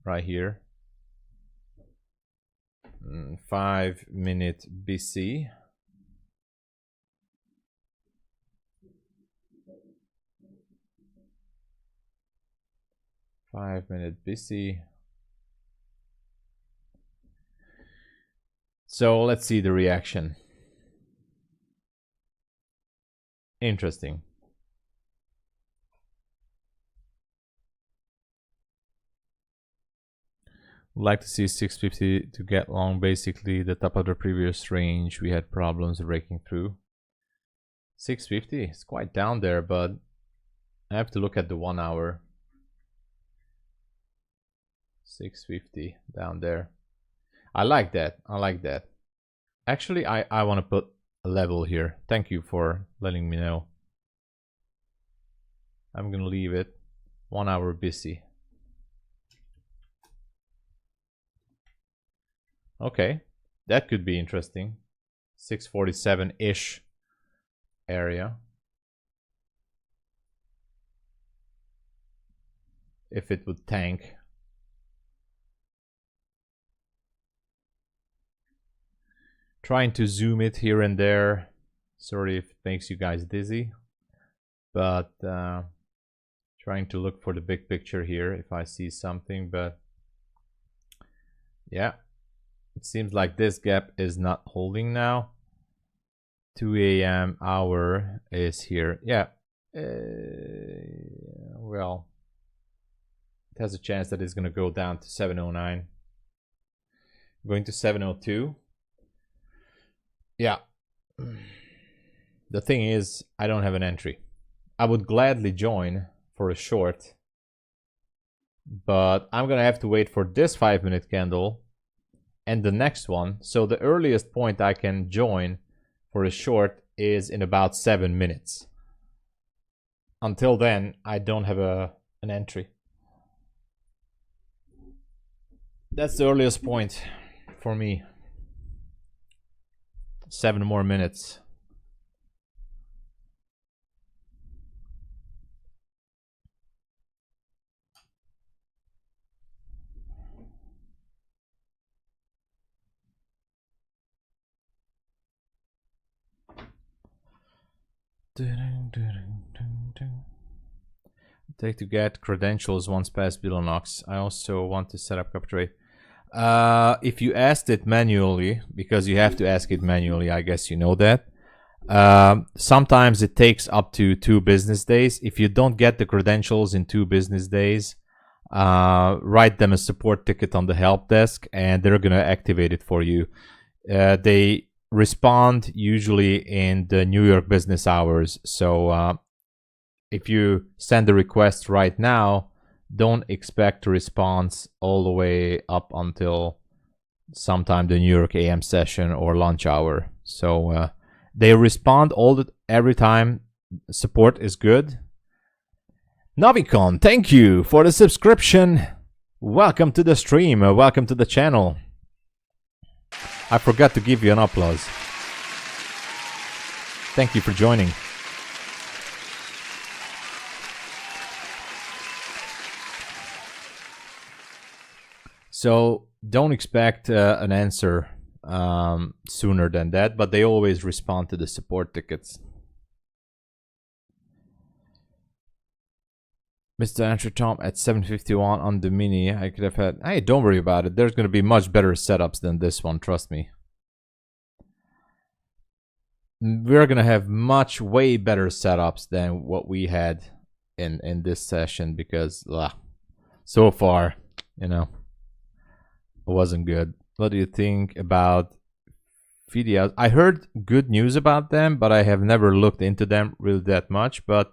Right here. 5-minute BC. BC. So let's see the reaction. Interesting. Like to see 650 to get long. Basically the top of the previous range we had problems breaking through. 650 is quite down there, but I have to look at the 1 hour. 650 down there. I like that. I like that. Actually, I want to put a level here. Thank you for letting me know. I'm gonna leave it 1 hour busy. Okay, that could be interesting. 647-ish area. If it would tank. Trying to zoom it here and there. Sorry if it makes you guys dizzy. But trying to look for the big picture here if I see something. But yeah, it seems like this gap is not holding now. 2 a.m. hour is here. Yeah. Well, it has a chance that it's going to go down to 709. Going to 702. Yeah. The thing is, I don't have an entry. I would gladly join for a short, but I'm gonna have to wait for this 5-minute candle and the next one. So the earliest point I can join for a short is in about 7 minutes. Until then, I don't have an entry. That's the earliest point for me. 7 more minutes. Take to get credentials once past Bulenox. I also want to set up ProfiTrade. If you asked it manually, because you have to ask it manually, I guess you know that. Sometimes it takes up to 2 business days. If you don't get the credentials in 2 business days, write them a support ticket on the help desk and they're gonna activate it for you. They respond usually in the New York business hours. So if you send the request right now, don't expect a response all the way up until sometime the New York AM session or lunch hour. So they respond every time. Support is good. Navikon, thank you for the subscription. Welcome to the stream. Welcome to the channel. I forgot to give you an applause. Thank you for joining. So don't expect an answer sooner than that, but they always respond to the support tickets. Mr. Andrew Tom at 751 on the mini. I could have had. Hey, don't worry about it. There's going to be much better setups than this one. Trust me. We're going to have way better setups than what we had in this session because so far, you know, it wasn't good. What do you think about videos? I heard good news about them, but I have never looked into them really that much. But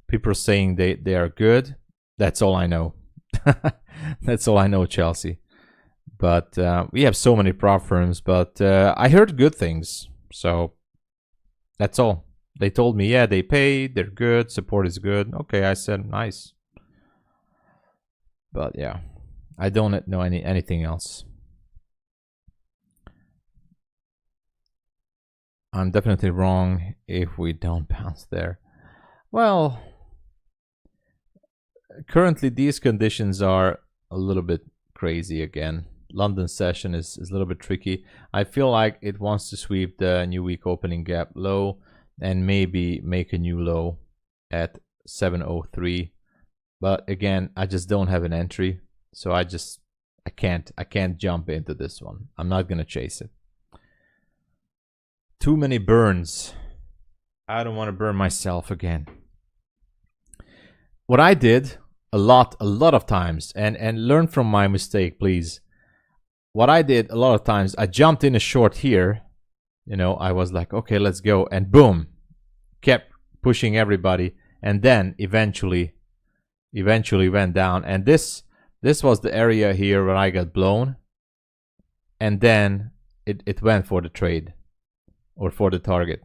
people are saying they are good. That's all I know. That's all I know, Chelsea. But we have so many prop firms, but I heard good things. So that's all. They told me, yeah, they pay, they're good, support is good. Okay, I said, nice. But yeah, I don't know anything else. I'm definitely wrong if we don't bounce there. Well, currently these conditions are a little bit crazy again. London session is a little bit tricky. I feel like it wants to sweep the new week opening gap low and maybe make a new low at 703. But again, I just don't have an entry, so I can't jump into this one. I'm not gonna chase it. Too many burns. I don't want to burn myself again. What I did a lot of times, and learn from my mistake, please. What I did a lot of times, I jumped in a short here. You know, I was like, okay, let's go, and boom, kept pushing everybody, and then eventually went down. And this was the area here where I got blown, and then it went for the trade or for the target.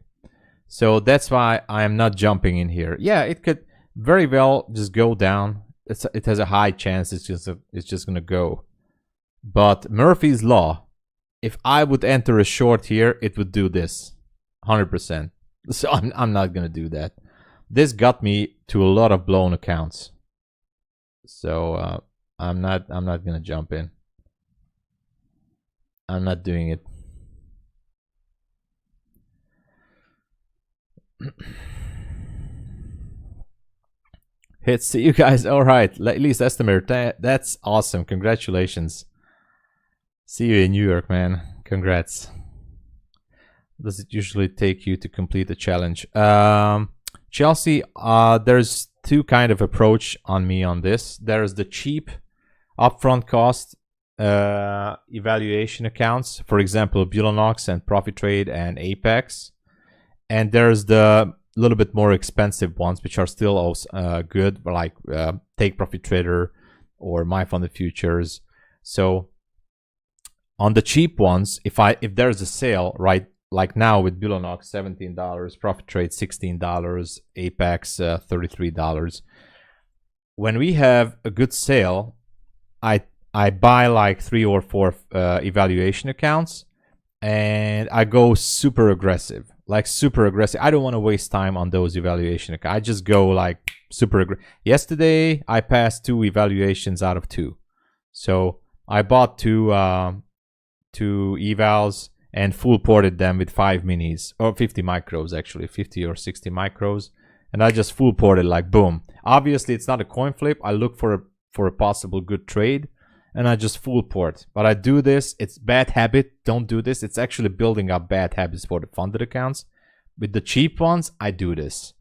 So that's why I am not jumping in here. Yeah, it could very well just go down. It has a high chance it's just gonna go. But Murphy's Law, if I would enter a short here, it would do this 100%. So I'm not gonna do that. This got me to a lot of blown accounts. So I'm not gonna jump in. I'm not doing it. Hits to you guys. All right, at least estimator. That's awesome. Congratulations. See you in New York, man. Congrats. Does it usually take you to complete the challenge? Chelsea, there's two kind of approach on me on this. There's the cheap upfront cost evaluation accounts, for example, Bulenox and ProfiTrade and Apex. And there's the little bit more expensive ones, which are still also good, like Take Profit Trader or MyFundedFutures. So on the cheap ones, if there's a sale, right, like now with Bulenox, $17, ProfiTrade $16, Apex $33. When we have a good sale, I buy like 3 or 4 evaluation accounts, and I go super aggressive. Like super aggressive. I don't want to waste time on those evaluation accounts. I just go like super aggressive. Yesterday I passed 2 evaluations out of 2. So I bought 2 evals and full ported them with 5 minis, or 50 micros actually, 50 or 60 micros, and I just full ported like boom. Obviously it's not a coin flip. I look for a possible good trade, and I just full port. But I do this. It's bad habit. Don't do this. It's actually building up bad habits for the funded accounts. With the cheap ones, I do this.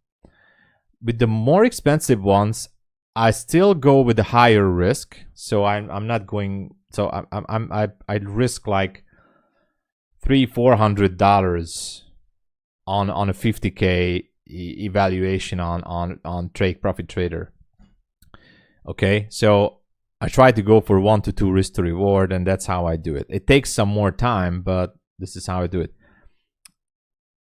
With the more expensive ones, I still go with the higher risk. So I'm not going. So I risk like $300-400 on a 50K evaluation on Take Profit Trader. Okay, so I try to go for 1 to 2 risk to reward, and that's how I do it. It takes some more time, but this is how I do it.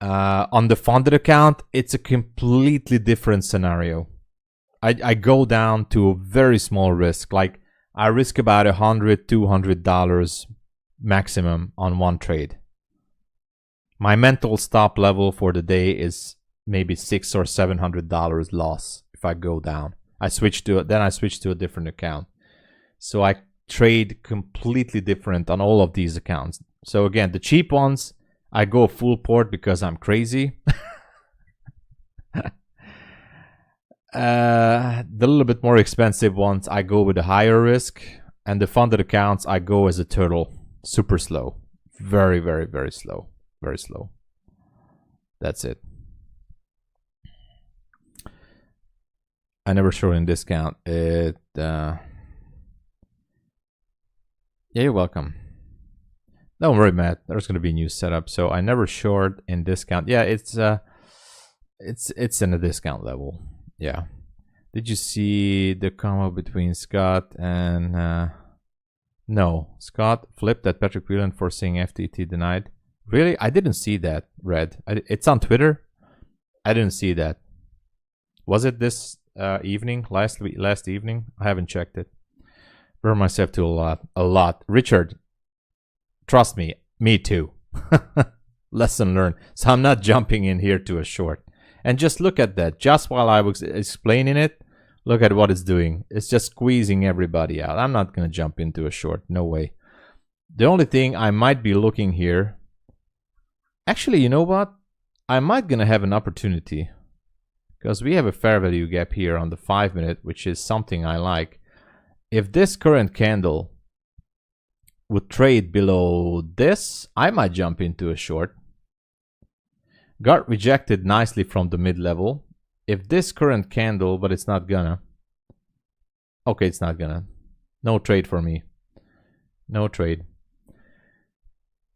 On the funded account, it's a completely different scenario. I go down to a very small risk. Like I risk about $100-200 maximum on one trade. My mental stop level for the day is maybe $600 or $700 loss if I go down. Then I switch to a different account. So trade completely different on all of these accounts. So again, the cheap ones, I go full port because I'm crazy. The little bit more expensive ones, I go with a higher risk. And the funded accounts, I go as a turtle. Super slow. Very, very, very slow. Very slow. That's it. I never short in discount. Yeah, you're welcome. Don't worry, Matt. There's going to be a new setup. So I never short in discount. Yeah, it's in a discount level. Yeah. Did you see the combo between Scott and no, Scott flipped at Patrick Whelan for saying FTT denied. Really? I didn't see that, Red. It's on Twitter. I didn't see that. Was it this evening? Last evening? I haven't checked it. Burn myself to a lot. Richard, trust me, me too. Lesson learned. So I'm not jumping in here to a short. And just look at that. Just while I was explaining it, look at what it's doing. It's just squeezing everybody out. I'm not going to jump into a short. No way. The only thing I might be looking here. Actually, you know what? I might going to have an opportunity. Because we have a fair value gap here on the 5 minute, which is something I like. If this current candle would trade below this, I might jump into a short. Got rejected nicely from the mid-level. If this current candle, but it's not gonna. Okay, it's not gonna. No trade for me. No trade.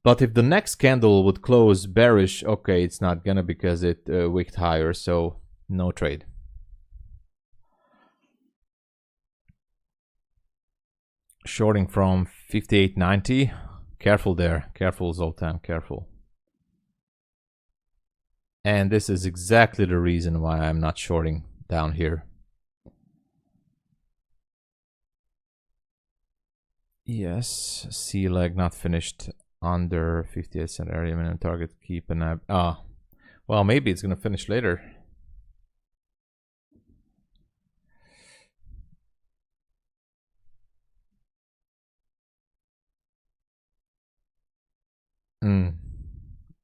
But if the next candle would close bearish, okay, it's not gonna because it wicked higher, so no trade. Shorting from 58.90. Careful there. Careful, Zoltan. Careful. And this is exactly the reason why I'm not shorting down here. Yes, C leg not finished under 58 cent area minimum target. Keep an eye. Well, maybe it's gonna finish later.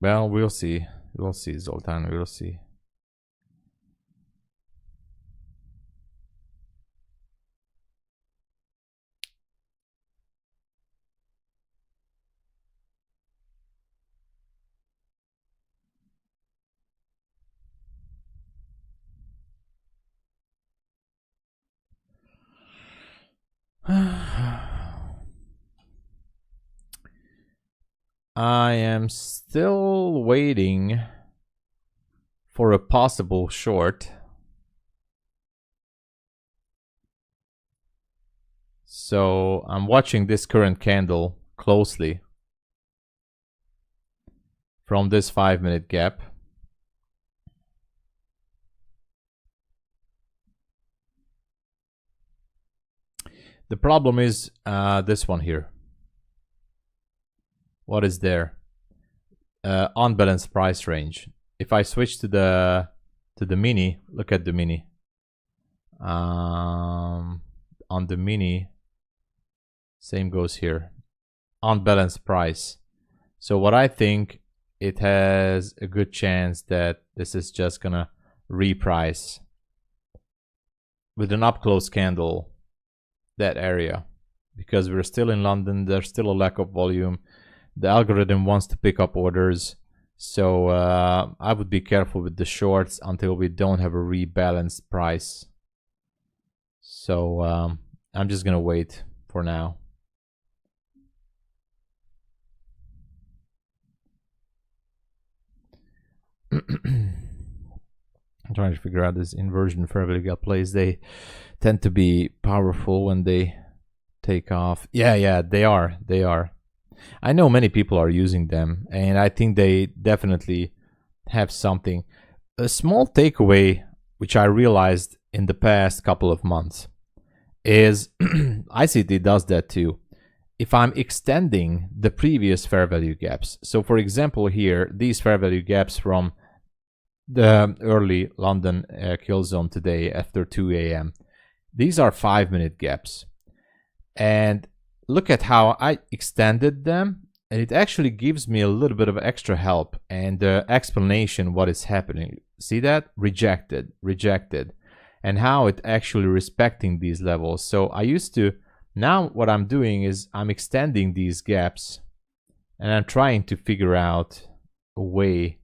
Well, we'll see. We'll see, Zoltan. We'll see. I am still waiting for a possible short. So I'm watching this current candle closely from this 5 minute gap. The problem is this one here. What is there? Unbalanced price range. If I switch to the mini, look at the mini. On the mini, same goes here. Unbalanced price. So what I think, it has a good chance that this is just gonna reprice with an up close candle that area, because we're still in London. There's still a lack of volume. The algorithm wants to pick up orders, so I would be careful with the shorts until we don't have a rebalanced price. So I'm just gonna wait for now. I'm trying to figure out this inversion fair value gap plays. They tend to be powerful when they take off. Yeah, they are. I know many people are using them, and I think they definitely have something. A small takeaway, which I realized in the past couple of months, is ICT does that too. If I'm extending the previous fair value gaps, so for example here, these fair value gaps from the early London kill zone today after 2 a.m. These are 5 minute gaps. And look at how I extended them, and it actually gives me a little bit of extra help and explanation what is happening. See that? Rejected, rejected, and how it actually respecting these levels. So I used to, now what I'm doing is I'm extending these gaps, and I'm trying to figure out a way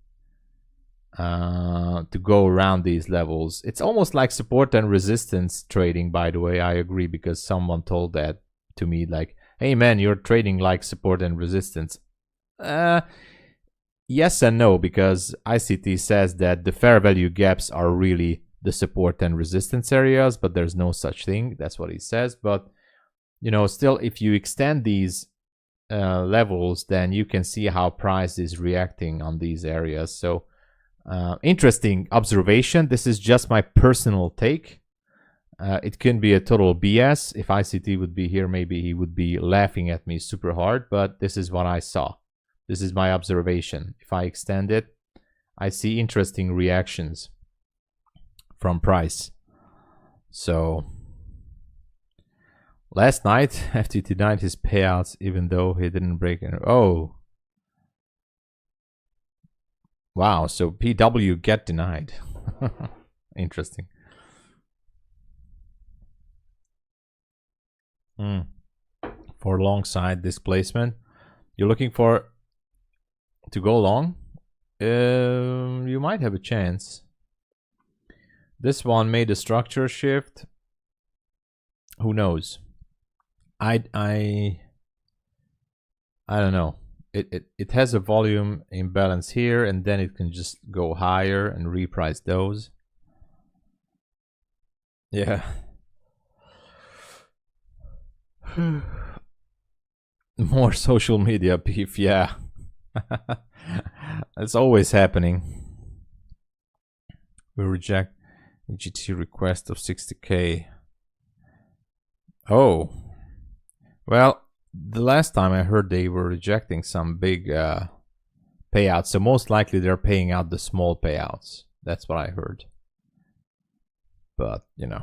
to go around these levels. It's almost like support and resistance trading, by the way. I agree, because someone told that to me, like, hey man, you're trading like support and resistance. Yes and no, because ICT says that the fair value gaps are really the support and resistance areas, but there's no such thing. That's what he says. But you know, still, if you extend these levels, then you can see how price is reacting on these areas. So interesting observation. This is just my personal take. It can be a total BS. If ICT would be here, maybe he would be laughing at me super hard, but this is what I saw. This is my observation. If I extend it, I see interesting reactions from price. So last night, FT denied his payouts even though he didn't break it. Oh. Wow, so PW get denied. Interesting. For long side displacement, you're looking for to go long. You might have a chance. This one made a structure shift. Who knows? I don't know. It has a volume imbalance here, and then it can just go higher and reprice those. Yeah. More social media beef, yeah. It's always happening. We reject a GT request of 60K. Oh. Well, the last time I heard they were rejecting some big payouts, so most likely they're paying out the small payouts. That's what I heard. But, you know.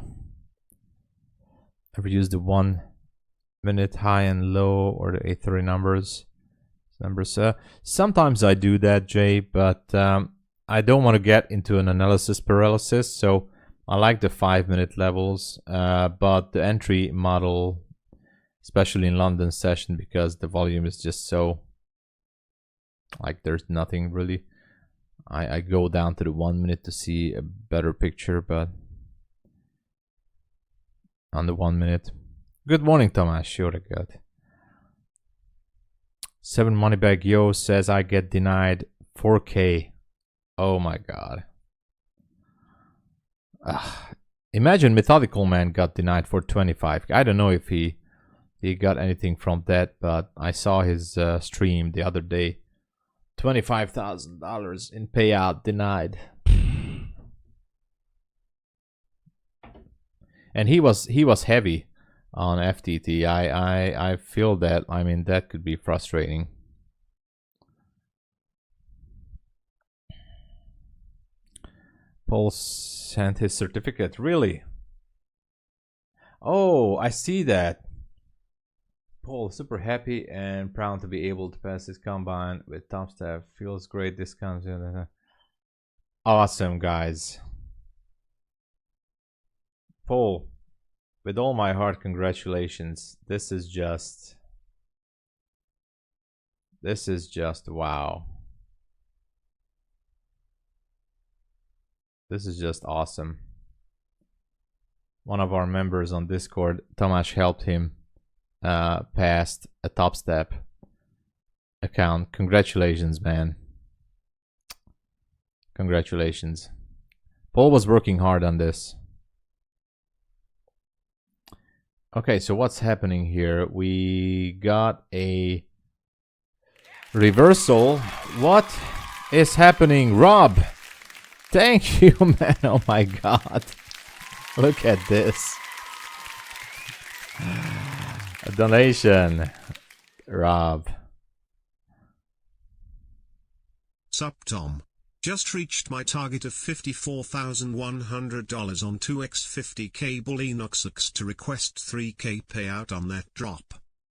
Ever use the 1 minute high and low or the A30 numbers? Sometimes I do that, Jay, but I don't want to get into an analysis paralysis, so I like the 5 minute levels, but the entry model, especially in London session, because the volume is just so, like, there's nothing really. I go down to the 1 minute to see a better picture, but on the 1 minute. Good morning, Thomas. Sure, good. 7 Moneybag Yo says I get denied 4K. Oh my god. Imagine Methodical Man got denied for 25. I don't know if he got anything from that, but I saw his stream the other day. $25,000 in payout denied. And he was heavy on FTT. I feel that, I mean, that could be frustrating. Paul sent his certificate. Really? Oh, I see that. Paul, super happy and proud to be able to pass this combine with top staff. Feels great. Discounts. Awesome, guys. Paul, with all my heart, congratulations. This is just wow. This is just awesome. One of our members on Discord, Tomasz, helped him past a Top Step account. Congratulations, man. Congratulations. Paul was working hard on this. Okay, so what's happening here? We got a reversal. What is happening? Rob, thank you, man. Oh my god. Look at this. A donation. Rob. Sup, Tom. Just reached my target of $54,100 on 2x50k Bulenox to request 3k payout on that drop.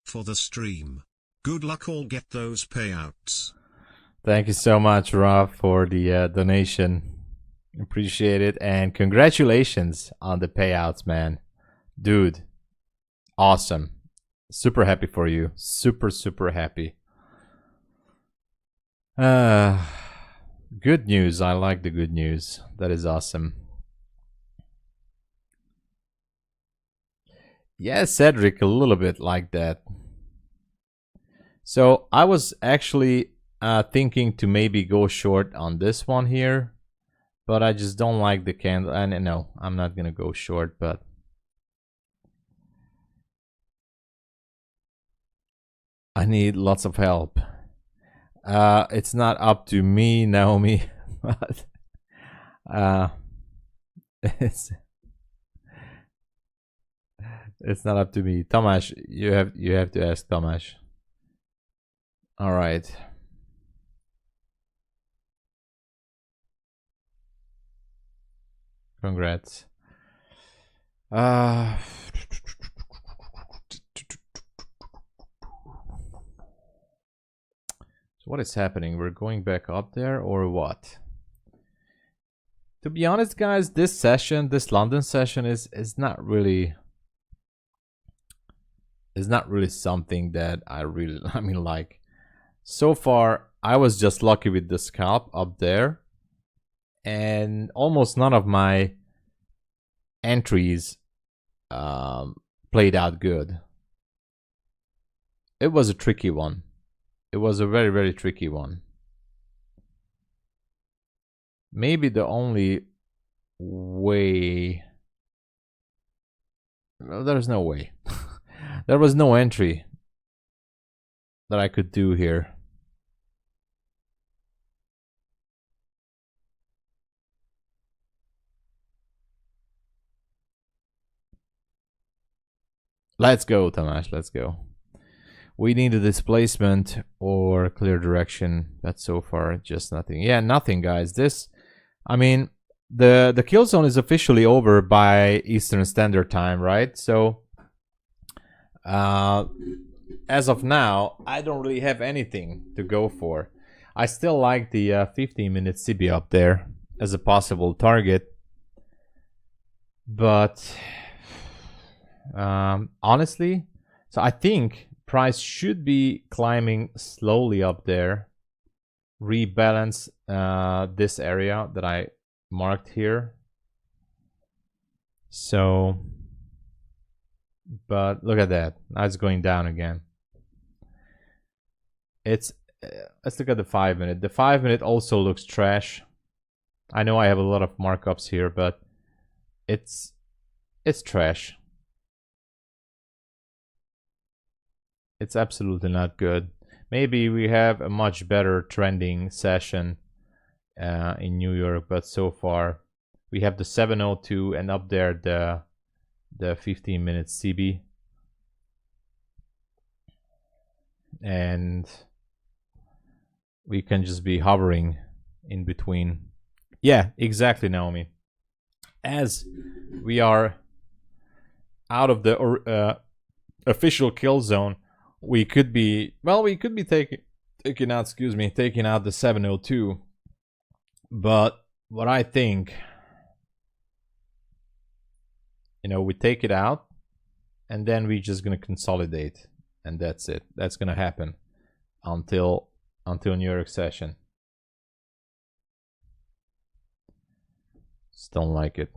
for the stream. Good luck, all get those payouts. Thank you so much, Rob, for the donation. Appreciate it. And congratulations on the payouts, man. Dude, awesome. Super happy for you. Super, super happy. Good news. I like the good news. That is awesome. Yeah, Cedric, a little bit like that. So I was actually thinking to maybe go short on this one here, but I just don't like the candle. And no, I'm not gonna go short, but I need lots of help. It's not up to me, Naomi, but it's not up to me. Tomasz, you have to ask Tomasz. All right. Congrats. So what is happening? We're going back up there or what? To be honest, guys, this session, this London session is not really something that I mean, like, so far I was just lucky with the scalp up there, and almost none of my entries played out good. It was a tricky one. It was a very, very tricky one. Maybe the only way... Well, there's no way. There was no entry that I could do here. Let's go, Tomasz, let's go. We need a displacement or clear direction, but so far just nothing. Yeah, nothing, guys. This, I mean, the kill zone is officially over by Eastern Standard Time, right? So as of now, I don't really have anything to go for. I still like the 15-minute CB up there as a possible target, but honestly, so I think price should be climbing slowly up there, rebalance this area that I marked here. So, but look at that, now it's going down again. It's let's look at the 5-minute. The 5-minute also looks trash. I know I have a lot of markups here, but it's trash. It's absolutely not good. Maybe we have a much better trending session in New York, but so far we have the 702 and up there the 15-minute CB, and we can just be hovering in between. Yeah, exactly, Naomi. As we are out of the official kill zone, we could be, well, we could be taking out, excuse me, taking out the 702. But what I think, you know, we take it out and then we're just gonna consolidate, and that's it. That's gonna happen until New York session. Just don't like it.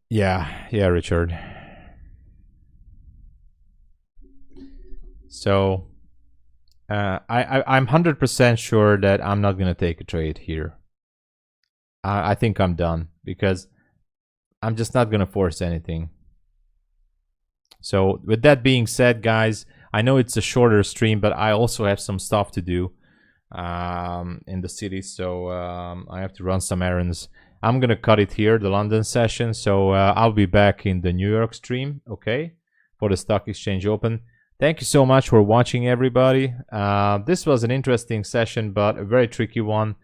Yeah, Richard. So I'm 100% sure that I'm not gonna take a trade here. I think I'm done, because I'm just not gonna force anything. So with that being said, guys, I know it's a shorter stream, but I also have some stuff to do in the city, so I have to run some errands. I'm gonna cut it here, the London session, so I'll be back in the New York stream, okay, for the Stock Exchange Open. Thank you so much for watching, everybody. This was an interesting session, but a very tricky one.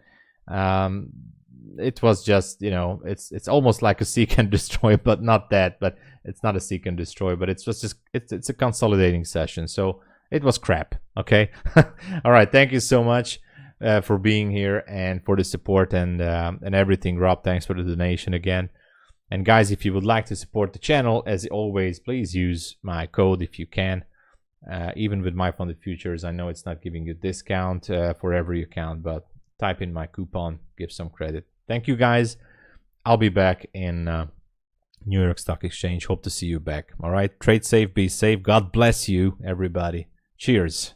it was just, you know, it's almost like a seek and destroy, but not that. But it's not a seek and destroy, but it's just it's a consolidating session. So it was crap. Okay. All right. Thank you so much for being here and for the support and everything. Rob, thanks for the donation again. And guys, if you would like to support the channel, as always, please use my code if you can. Even with MyFundedFutures, I know it's not giving you a discount for every account, but type in my coupon, give some credit. Thank you, guys. I'll be back in New York Stock Exchange. Hope to see you back. All right. Trade safe, be safe. God bless you, everybody. Cheers.